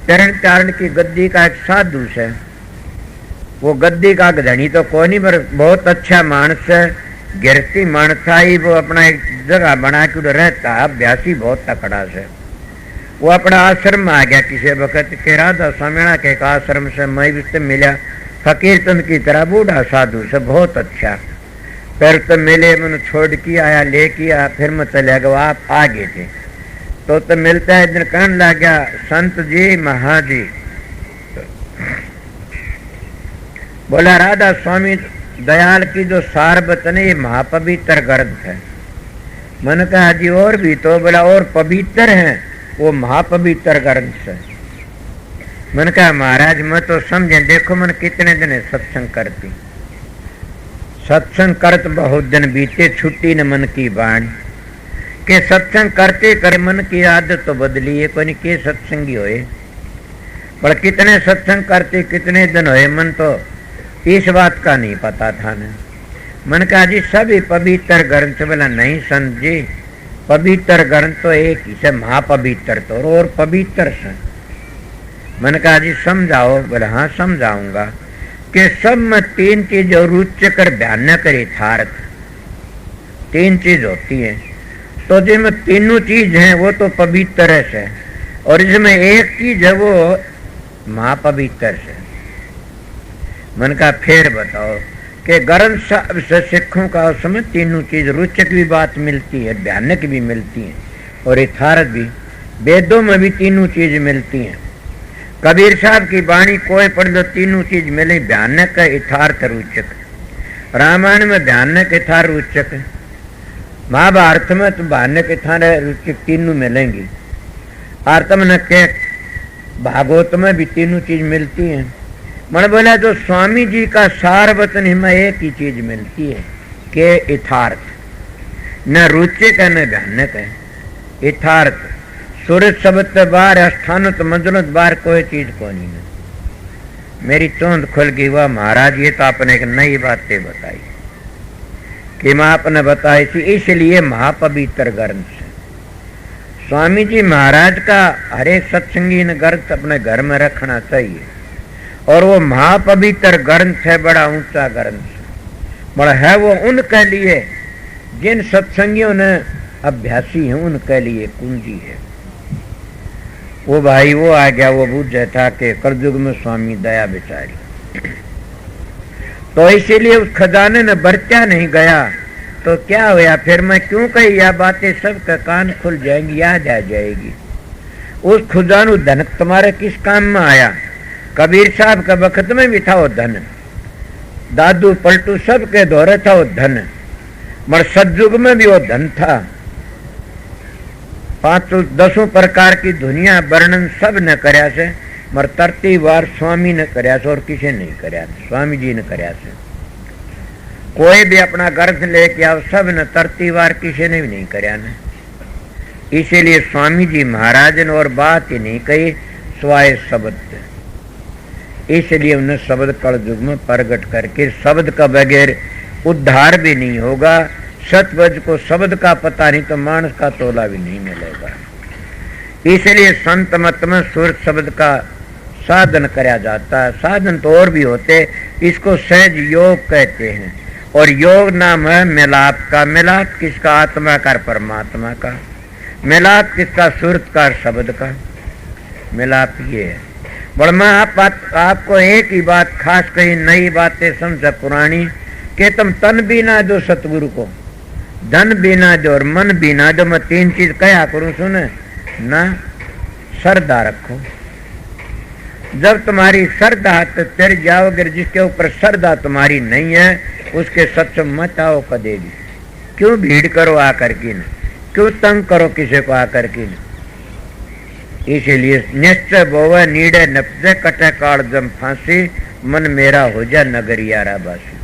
चरण की गद्दी का एक साधु से। वो गद्दी का धनी तो कौन नहीं, पर बहुत अच्छा मानस है, गिरती मानस था ही। वो अपना एक जगह बना के रहता, अभ्यासी बहुत तकड़ा से। वो अपना आश्रम में आ गया किसी वक्त के राधा स्वामीणा के आश्रम से मैं भी मिला, फकीर चंद की तरह बूढ़ा साधु से, बहुत अच्छा। फिर तो मिले, मैंने छोड़ के आया, ले किया, फिर मैं चले गया। आप आगे थे तो मिलता है, दिन कहने लग गया संत जी महाजी। बोला राधा स्वामी दयाल की जो सार बचन ये महापवित्र ग्रंथ है। मैंने कहा जी और भी तो। बोला और पवित्र है, वो महापवित्र ग्रंथ है। मैंने कहा महाराज मैं तो समझे, देखो मैंने कितने दिन सत्संग करती, सत्संग करत बहुत दिन बीते, छुट्टी न मन की बाणी। के सत्संग करते करे मन की आदत तो बदली है, कोई के सत्संगी होए। पर कितने सत्संग करते कितने दिन होए, मन तो इस बात का नहीं पता था न। मन कहा जी सभी पवित्र ग्रंथ। बोला नहीं संत जी, पवित्र ग्रंथ तो एक ही से, महापवित्र तो और पवित्र से। मन कहा जी समझाओ। बोला हाँ समझाऊंगा। कि सब में 3 चीज और उच्च कर ध्यान न करे थारत। 3 चीज होती है, तो जिसमें तीनों चीज हैं वो तो पवित्र से, और इसमें एक चीज है वो महापवित्र से। मन का फिर बताओ। कि ग्रंथ साहब से सिखों का उसमें तीनों चीज रुचक भी बात मिलती है, भयानक भी मिलती है और यथार्थ भी। वेदों में भी तीनों चीज मिलती हैं। कबीर साहब की वाणी कोई पढ़ लो तीनों चीज मिले, भयानक है, यथार्थ, रुचक। रामायण में भयानक यथार्थ रुचक है, महाभारत में तो भयानक यथार्थ रुचक तीनों मिलेंगी। आर्तम न के भागवत में भी तीनों चीज मिलती हैं। मन बोला तो स्वामी जी का सार वचन में एक ही चीज मिलती है कि यथार्थ, न रुचक है न भयानक है, यथार्थ। सूरज शब्द बार स्थानत मंजुलत बार कोई चीज को नहीं है। मेरी चौंध खुल गई, वह महाराज ये तो आपने एक नई बातें बताई कि मां आपने बताई थी, इसलिए महापवित्र ग्रंथ है। स्वामी जी महाराज का हर एक सत्संगी ने ग्रंथ अपने घर में रखना चाहिए और वो महापवित्र ग्रंथ है, बड़ा ऊंचा ग्रंथ है, बड़ा है वो उनके लिए जिन सत्संगियों ने अभ्यासी हैं, उनके लिए कुंजी है। वो भाई वो आ गया, वो बूझ था कि कलयुग में स्वामी दया बेचारी, तो इसीलिए उस खजाने ने बरत्या नहीं गया। तो क्या हुआ फिर, मैं क्यों कही यह बातें, सबका कान खुल जाएंगी, याद आ जाएगी। उस खजानु धन तुम्हारे किस काम में आया? कबीर साहब का वक्त में भी था वो धन, दादू पलटू सबके दौरे था वो धन, मगर सतयुग में भी वो धन था। 5-10 प्रकार की दुनिया वर्णन सब ने करया से, मगर तरती वार स्वामी ने करया से और किसी नहीं करया, स्वामी जी ने करया से। कोई भी अपना ग्रंथ लेके आओ, सब ने तरती वार किसी ने भी नहीं करया ने। इसीलिए स्वामी जी महाराज ने और बात ही नहीं कही स्वाय शब्द, इसलिए उन्हें शब्द कल युग में प्रकट करके, शब्द का बगैर उद्धार भी नहीं होगा। सतवज को शब्द का पता नहीं तो मानस का तोला भी नहीं मिलेगा। इसलिए संत मत में सूरत शब्द का साधन कराया जाता है। साधन तो और भी होते, इसको सहज योग कहते हैं और योग नाम है मिलाप का। मिलाप किसका? आत्मा का, परमात्मा का। मिलाप किसका? सूरत का, शब्द का। मिलाप ये है। बड़ मैं आपको एक ही बात खास कही, नई बातें समझा पुरानी, कि तुम तन भी ना दो सतगुरु को, धन भी ना दो और मन भी ना दो। मैं 3 चीज कहा करूं, सुने ना, श्रद्धा रखो। जब तुम्हारी श्रद्धा तो तेरे जाओगे, जिसके ऊपर श्रद्धा तुम्हारी नहीं है उसके सत्संग मत आओ कदे भी। क्यों भीड़ करो आकर के न, क्यों तंग करो किसी को आकर के न। इसीलिए निश्चय बोवे नीड़े नपजे, कटे काल जम फांसी, मन मेरा हो जा नगरियारा बासी।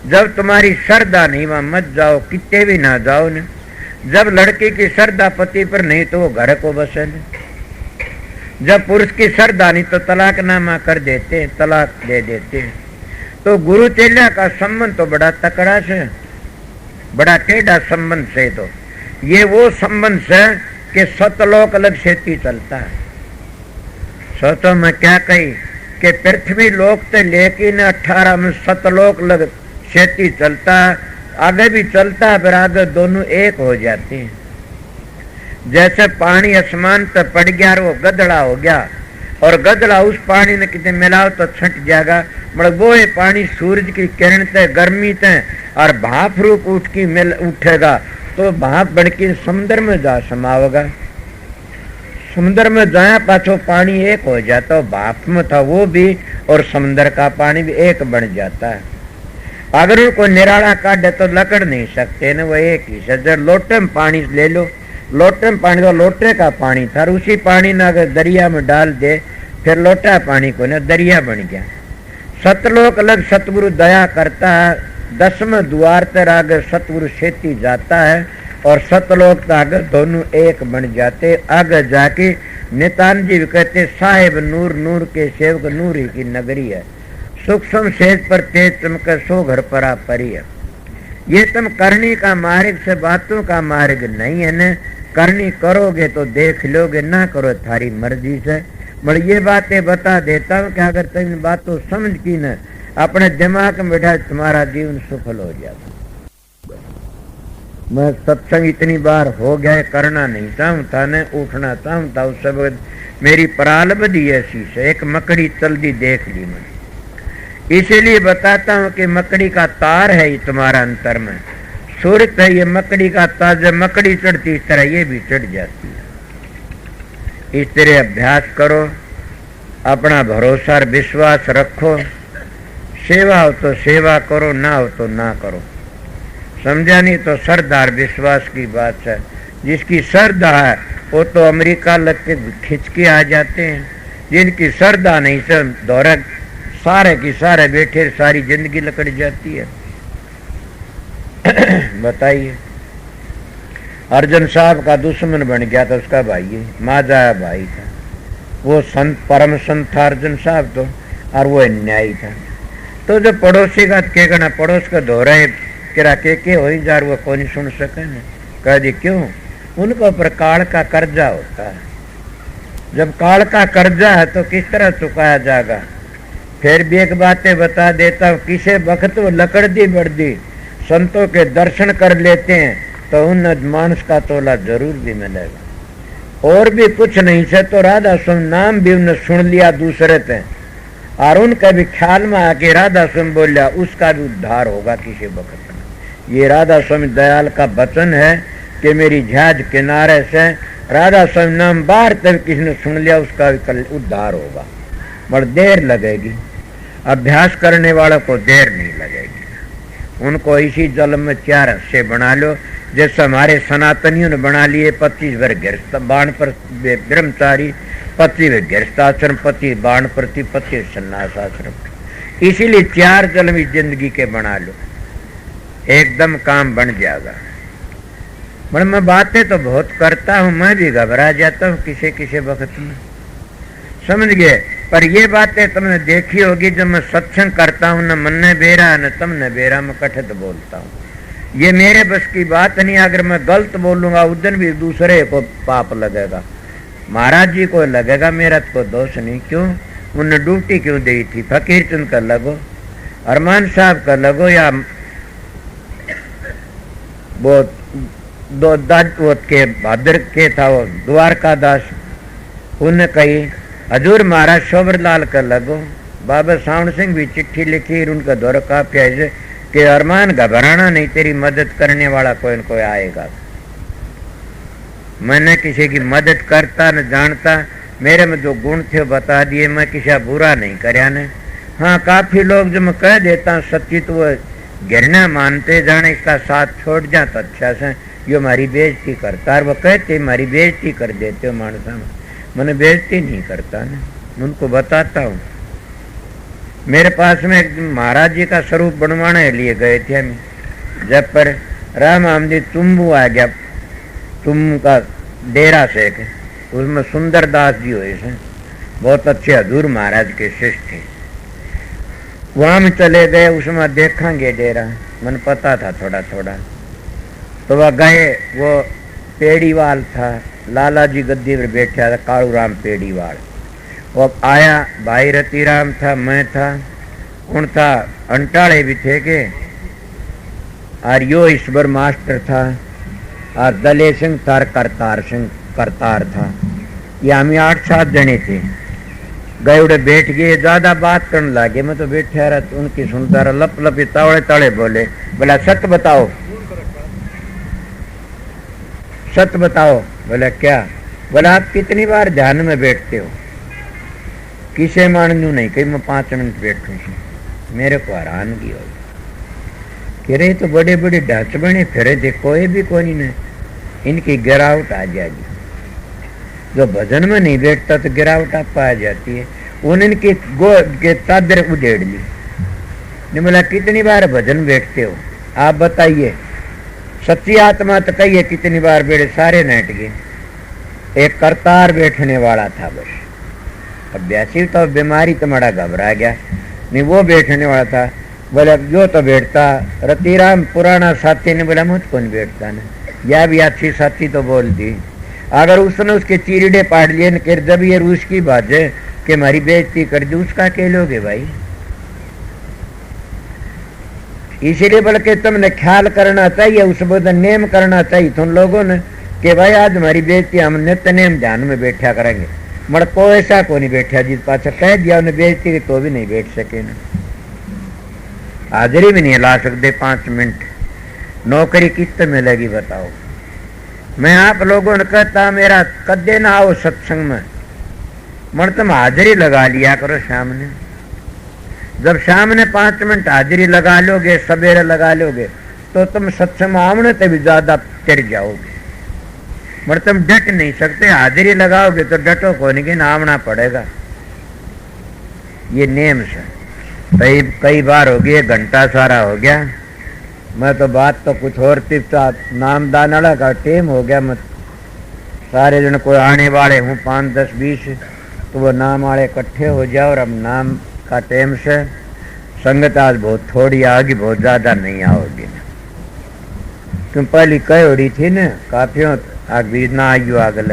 जब तुम्हारी श्रद्धा नहीं वहां मत जाओ, कितने भी ना जाओ न। जब लड़की की श्रद्धा पति पर नहीं तो वो घर को बसे न। जब पुरुष की श्रद्धा नहीं तो तलाकनामा कर देते हैं, तलाक दे देते हैं। तो गुरु चेला का संबंध तो बड़ा तकड़ा से, बड़ा टेढ़ा संबंध से। तो ये वो संबंध से कि सतलोक अलग सेती चलता है। सोचो मैं क्या कही कि पृथ्वी लोक से लेकिन 18 में सतलोक लग सेती चलता, आगे भी चलता है, फिर आगे दोनों एक हो जाते हैं। जैसे पानी आसमान पे पड़ गया और वो गदड़ा हो गया, और गदड़ा उस पानी ने कितने मिलाओ तो छट जाएगा, मगर वो ये पानी सूरज की किरण से, गर्मी से और भाप रूप उठ की मिल उठेगा तो भाप बढ़ के समुद्र में जा समावेगा। समुद्र में जाया पाछो पानी एक हो जाता, भाप में था वो भी और समुद्र का पानी भी एक बन जाता है। अगर उनको निराला काटे तो लकड़ नहीं सकते न, वो एक ही से। लोटे में पानी ले लो, लोटे में पानी, तो लोटे का पानी था, उसी पानी ने अगर दरिया में डाल दे फिर लोटा पानी को न दरिया बन गया। सतलोक अलग सतगुरु दया करता है, 10वें द्वार तर आगे सतगुरु सेती जाता है और सतलोक तक आगे दोनों एक बन जाते। आगे जाके नितान जी कहते साहेब नूर, नूर के सेवक नूर ही की नगरी है, सूक्ष्म सेज पर तेज चमके सो घर परा परी है। ये तुम करनी का मार्ग से बातों का मार्ग नहीं है न। करनी करोगे तो देख लोगे, ना करो थारी मर्जी से। मगर ये बातें बता देता हूँ कि अगर तुम इन बातों समझ की न अपने दिमाग में बैठा, तुम्हारा जीवन सफल हो जाता। मैं सत्संग इतनी बार हो गया, करना नहीं चाहूँ था न, उठना चाहूँ था। उस सब मेरी प्रारब्ध ऐसी से, एक मकड़ी चल दी देख ली मैंने। इसीलिए बताता हूं कि मकड़ी का तार है ये तुम्हारा अंतर में, सूरत है ये मकड़ी का तार। जब मकड़ी चढ़ती इस तरह ये भी चढ़ जाती है। इस तरह अभ्यास करो, अपना भरोसा और विश्वास रखो। सेवा हो तो सेवा करो, ना हो तो ना करो। समझा नहीं? तो श्रद्धा और विश्वास की बात है। जिसकी श्रद्धा है वो तो अमेरिका लग के खिंच के आ जाते हैं, जिनकी श्रद्धा नहीं सब दौरा सारे की सारे बैठे सारी जिंदगी लकड़ जाती है। बताइए, अर्जुन साहब का दुश्मन बन गया था उसका भाई है, माजा भाई था। वो संत परम संत था अर्जुन साहब तो, और वो अन्यायी था। तो जो पड़ोसी का के कहना पड़ोस का दोहराए किरा के हो ही जा, वो कौन सुन सके न। कह दी क्यों? उनको ऊपर काल का कर्जा होता है। जब काल का कर्जा है तो किस तरह चुकाया जाएगा? फिर भी एक बातें बता देता हूँ, किसे वक्त वो लकड़ दी बढ़दी संतों के दर्शन कर लेते हैं तो उन मानस का तोला जरूर भी मिलेगा। और भी कुछ नहीं से तो राधा स्वामी नाम भी उन्हें सुन लिया दूसरे थे, और उनका भी ख्याल में आके राधा स्वामी बोलिया, उसका भी उद्धार होगा किसी वक्त में। ये राधा स्वामी दयाल का वचन है कि मेरी जहाज किनारे से राधा स्वामी नाम बाहर तक किसी ने सुन लिया, उसका भी कल उद्धार होगा। बड़ी देर लगेगी, अभ्यास करने वालों को देर नहीं लगेगी। उनको इसी जल में 4 हिस्से बना लो, जैसे हमारे सनातनियों ने बना लिए 25 वर्ग गृहस्थ बाण पर ब्रह्मचारी, 25 गृहस्थाश्रम, 25 बाण प्रति, 25 संन्यास आश्रम। इसीलिए 4 जल में जिंदगी के बना लो, एकदम काम बन जाएगा। पर मैं बातें तो बहुत करता हूँ, मैं भी घबरा जाता हूँ किसी किसी वक्त में, समझ गए? पर ये बातें तुमने देखी होगी, जब मैं सत्संग करता हूँ न मन ने बेरा न तुमने बेरा, मैं कठित बोलता हूँ। ये मेरे बस की बात नहीं। अगर मैं गलत बोलूंगा उस दिन भी दूसरे को पाप लगेगा, महाराज जी को लगेगा, मेरा तो दोष नहीं। क्यों? उन्हें ड्यूटी क्यों दी थी? फकीर चंद का लगो, अरमान साहब का लगो, या वो दो दाजवत के भादर के था वो द्वारका दास, उन्हें कही हजूर महाराज शोभर लाल का लगो। बाबा सावण सिंह भी चिट्ठी लिखी, उनका दौर काफी ऐसे कि अरमान घबराना नहीं, तेरी मदद करने वाला कोई न कोई आएगा। मैंने किसी की मदद करता न जानता, मेरे में जो गुण थे बता दिए, मैं किसी बुरा नहीं करया ने। हाँ, काफी लोग जो मैं कह देता हूँ सच्ची तो वो गिरना मानते जाने, इसका साथ छोड़ जाता अच्छा से, यो हमारी बेइज्जती करता, और वो कहते हमारी बेइज्जती कर देते हो मानसा में। मैंने बेइज्जती नहीं करता ना, उनको बताता हूँ। मेरे पास में एक महाराज जी का स्वरूप बनवाने लिए गए थे हम, जब पर राम आमदी तुम्बू आ गया, तुम का डेरा से, उसमें सुंदर दास जी हुए थे, बहुत अच्छे हजूर महाराज के शिष्य थे। वहां में चले गए, उसमें देखेंगे डेरा, मन पता था थोड़ा थोड़ा। तो वह गए, वो पेड़ीवाल था, लाला जी गद्दी पर बैठा था, कालू राम पेड़ीवाल। वो आया, भाई रतीराम था, मैं था, उन था अंटाड़े भी थे के, और यो ईश्वर मास्टर था, और दले सिंह था, करतार सिंह करतार था। ये हमें 8-7 जने थे। गए उड़े बैठ गए, ज्यादा बात करने लगे। मैं तो बैठा रहा, तो उनकी सुनता रहा, लप लप तावड़े ताड़े बोले, बोला सत्य बताओ, सत्य बताओ। बोला क्या? बोला आप कितनी बार ध्यान में बैठते हो? किसे मानू नहीं, कहीं मैं 5 मिनट बैठू। मेरे को हैरानगी हो, कह रहे तो बड़े बड़े ढांच बने फिरे थे, कोई भी कोई नहीं, इनकी गिरावट आ जाएगी। जो भजन में नहीं बैठता तो गिरावट आप आ जाती है। उनकी गोद के चादर उधेड़ ली। ने बोला कितनी बार भजन बैठते हो आप बताइए, सच्ची आत्मा तो कहिए कितनी बार बैठे? सारे नेट गए। एक करतार बैठने वाला था बस, अभ्यासी तो बीमारी तो बड़ा घबरा गया, नहीं वो बैठने वाला था। बोले जो तो बैठता। रतीराम पुराना साथी ने बोला मुझको नहीं बैठता ना, या भी अच्छी साथी तो बोल दी। अगर उसने उसके चीरड़े पाड़ लिए न कर, जब ये रूस की बात है कि हमारी बेइज्जती कर दी, उसका कह लोगे भाई? इसीलिए बल्कि तुमने ख्याल करना चाहिए, उस बद नेम करना चाहिए तुम लोगों ने कि भाई आज हमारी बेइज्जती हम नित्य नेम ध्यान में बैठा करेंगे। मगर को ऐसा को नहीं बैठा, जिस पास कह दिया उन्हें बेइज्जती की तो भी नहीं बैठ सके ना। हाजिरी भी नहीं ला सकते 5 मिनट, नौकरी कितने मिलेगी बताओ। मैं आप लोगों ने कहता मेरा कदे ना आओ सत्संग में, मगर तुम हाजिरी लगा लिया करो सामने। जब सामने 5 मिनट हाजिरी लगा लोगे, सवेरे लगा लोगे, तो तुम सत्संग में आमने से भी ज्यादा चढ़ जाओगे। मगर तुम डट नहीं सकते, हाजिरी लगाओगे तो डटो को नहीं कि आमना पड़ेगा। ये नेम से कई बार हो गया, घंटा सारा हो गया, मैं तो बात तो कुछ और थी, नाम दाना का टेम हो गया। मत सारे जन कोई आने वाले हूँ 5, 10, 20, तो वो नाम वाले इकट्ठे हो जाओ। और अब नाम का टेम से संगत आज बहुत थोड़ी आगे, बहुत ज्यादा नहीं आओगी। तुम पहली कह उड़ी थी न काफियों आग बीज ना आयु आगल,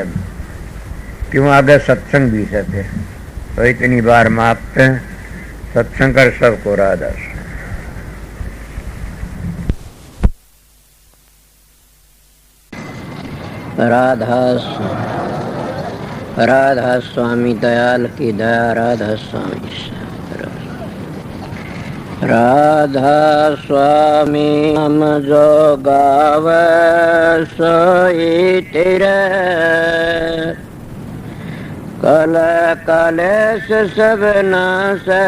क्यों आगे सत्संग भी से थे, तो इतनी बार मापते सत्संग कर सबको राधा। राधा स्वामी दयाल की दया, राधा स्वामी राधा स्वामी हम जो गावे सोई तेरे, कल कलेश सब नासे,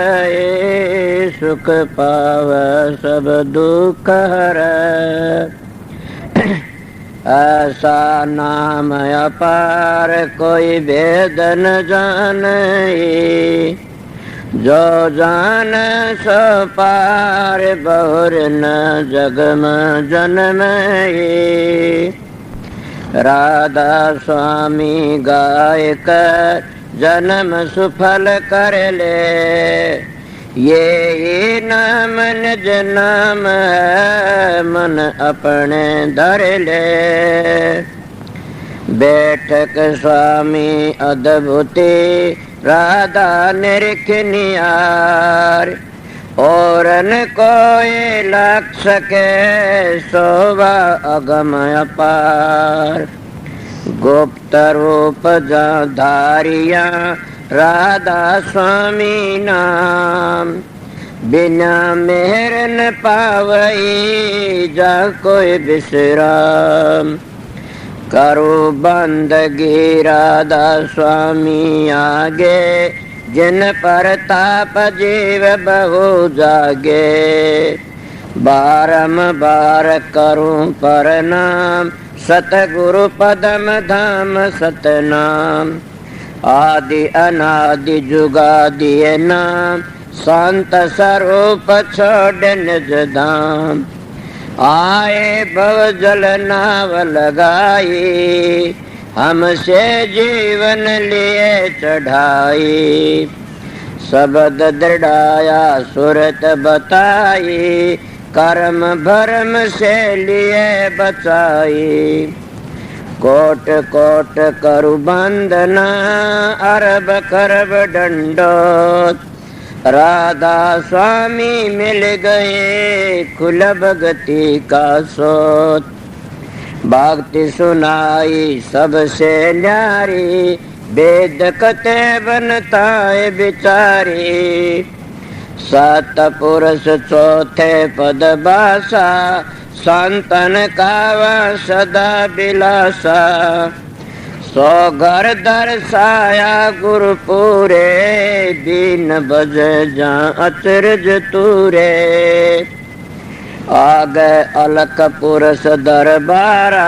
सुख पावे सब दुख हरे। ऐसा नाम अपार कोई वेद न जाने, जो जान सो पार बहुर न जग में जन्मे। राधा स्वामी गाय कर जन्म सुफल कर ले, ये नाम निज नाम है मन अपने धर ले। बैठक स्वामी अद्भुति राधा निरखनियार, और न कोई लख सके शोभा अगम अपार। गुप्त रूप धारिया राधा स्वामी नाम, बिना मेहर न पावई जा कोई विश्राम। करो बंदगी राधा स्वामी आगे, जिन पर ताप जीव बहु जागे। बारंबार करूं प्रणाम, सतगुरु पदम धाम सतनाम। आदि अनादि जुगादि नाम, शांत स्वरूप छोड़ निज धाम। आए भव जल नाव लगाई, हमसे जीवन लिए चढ़ाई। शब्द दृढ़ाया सुरत बताई, कर्म भरम से लिए बचाई। कोट कोट करु बंदना, अरब करब दंडोत। राधा स्वामी मिल गए खुल भगति का सोत। भक्ति सुनाई सबसे न्यारी, वेद कते बनताए बिचारी। सात पुरुष चौथे पद भाषा, संतन कावा सदा बिलासा। सो घर दर्शाया गुरुपुरे, दीन बज जा अचरज तूरे। आगे अलक पुरुष दरबारा,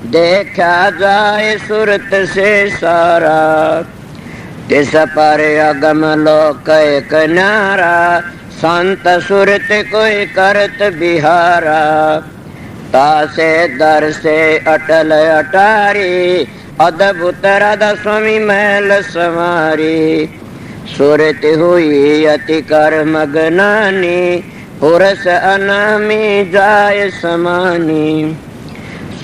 देखा जाए सुरत से सारा। तिस पर अगम लोक एक न्यारा, संत सुरत कोई करत बिहारा। तासे दर से अटल अटारी, अद्भुत राधा स्वामी महल संवारी। सुरत हुई अति कर मगनानी, पुरुष अनामी जाय समानी।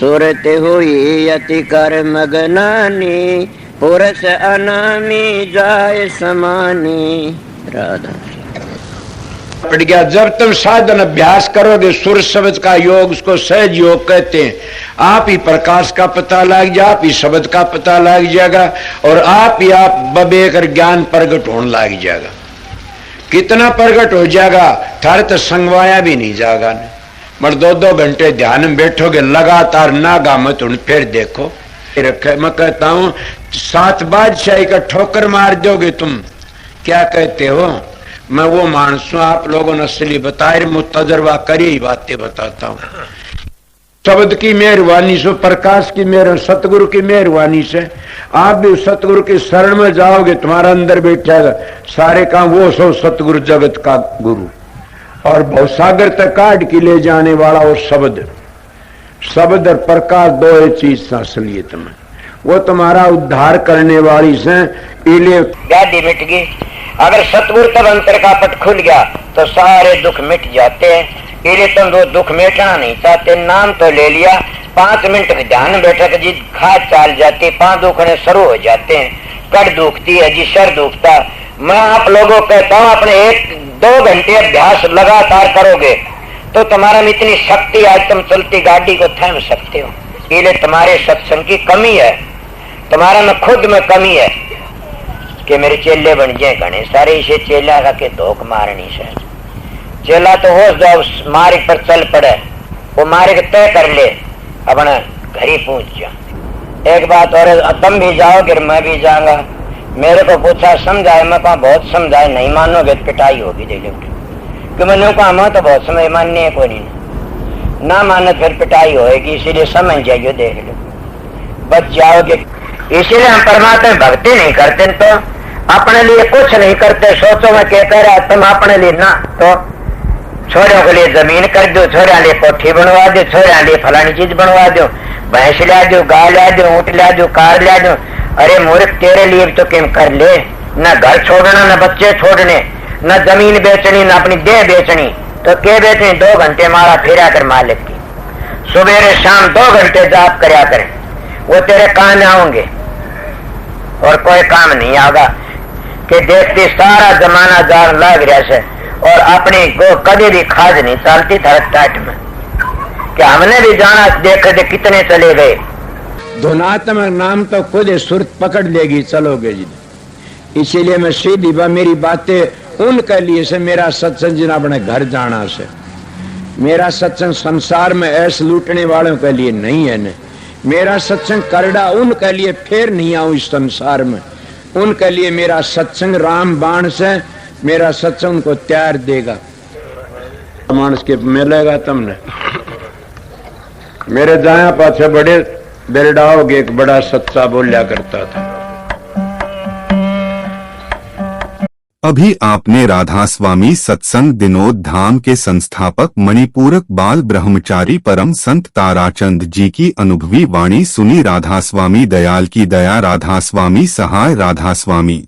सुरत हुई अति कर मगनानी, पुरुष अनामी जाय समानी। राधा पड़ गया। जब तुम साधन अभ्यास करोगे, सुर शब्द का योग, उसको सहज योग कहते हैं। आप ही प्रकाश का पता लग जाए, आप ही शब्द का पता लग जाएगा, और आप ही आप बबे कर ज्ञान प्रगट होने लग जाएगा। कितना प्रकट हो जाएगा, थारे तो संगवाया भी नहीं जाएगा न। मगर 2-2 घंटे ध्यान में बैठोगे लगातार नागा मत उन फिर देखो रखे। मैं कहता हूं 7 बादशाही का ठोकर मार दोगे तुम, क्या कहते हो? मैं वो मानस हूं, आप लोगों ने असली बताए, मुझ तजर्बा करी ही बातें बताता हूं। शब्द की मेहरबानी से, प्रकाश की मेहर, सतगुरु की मेहरबानी से आप भी सतगुरु की शरण में जाओगे, तुम्हारा अंदर बैठेगा सारे काम वो सो सतगुरु जगत का गुरु और भवसागर तक काट के ले जाने वाला वो शब्द। शब्द और प्रकाश दो ही चीज असलियत में, वो तुम्हारा उद्धार करने वाली से इले गाड़ी मिट गई। अगर सतगुरु तब अंतर का पट खुल गया तो सारे दुख मिट जाते हैं। इले तुम वो दुख मिटना नहीं चाहते, नाम तो ले लिया, 5 मिनट के ध्यान बैठक जी खाद चाल जाती, 5 दुखने शुरू हो जाते हैं, कड़ दुखती है जी, सर दुखता। मैं आप लोगों को कहता हूँ अपने 1-2 घंटे अभ्यास लगातार करोगे तो तुम्हारा में इतनी शक्ति, आज तुम चलती गाड़ी को थाम सकते हो। इले तुम्हारे सत्संग की कमी है, तुम्हारा में खुद में कमी है कि मेरे चेले बन जाए घने सारे, इसे चेला का के धोख मारनी से। चेला तो हो जाओ मार्ग पर चल पड़े, वो मार्ग तय कर ले, अपना घर ही पहुंच जा। एक बात और, तुम भी जाओगे मैं भी जाऊंगा। मेरे को पूछा समझाए, मैं कहा बहुत समझाए, नहीं मानोगे तो पिटाई होगी दे लो। कि मैंने कहा मैं तो बहुत समय मानने को नहीं ना माने फिर पिटाई होगी, इसीलिए समझ जाइए, देख लो बच जाओगे। इसीलिए हम परमात्मा भक्ति नहीं करते तो अपने लिए कुछ नहीं करते। सोचो मैं क्या कह रहा, तुम अपने लिए ना तो छोरों के लिए जमीन कर दो, छोरा लिए कोठी बनवा दो, छोरा लिए फलानी चीज बनवा दो, भैंस ला दो, गाय ला दो, ऊँट ला दो, कार ला दो। अरे मूर्ख, तेरे लिए तो क्या कर ले, न घर छोड़ना, न बच्चे छोड़ने, न जमीन बेचनी, न अपनी देह बेचनी, तो क्या बेचनी? 2 घंटे मारा फिरा कर मालिक की, सुबह शाम 2 घंटे जाप करया करें, वो तेरे काम आओगे और कोई काम नहीं आगा। कि देखती सारा जमाना जान लग रहा से और अपनी को कभी भी खाद नहीं चलती टाट में, कि हमने भी जाना देख दे कितने चले गए। धुनात्मक नाम तो खुद सुरत पकड़ लेगी, चलोगे जी। इसीलिए मैं सीधी मेरी बातें उनके लिए से, मेरा सत्संग जिन अपने घर जाना से, मेरा सत्संग संसार में ऐसे लूटने वालों के लिए नहीं है न। मेरा सत्संग करड़ा उनके लिए फिर नहीं आऊं इस संसार में, उनके लिए मेरा सत्संग राम बाण से, मेरा सत्संग उनको त्यार देगा। मानस के मिलेगा तुमने मेरे जाया पाछे बड़े बेरडाओगे, एक बड़ा सच्चा बोलिया करता था। अभी आपने राधा स्वामी सत्संग दिनोद धाम के संस्थापक मणिपूरक बाल ब्रह्मचारी परम संत ताराचंद जी की अनुभवी वाणी सुनी। राधा स्वामी दयाल की दया, राधा स्वामी सहाय, राधा स्वामी।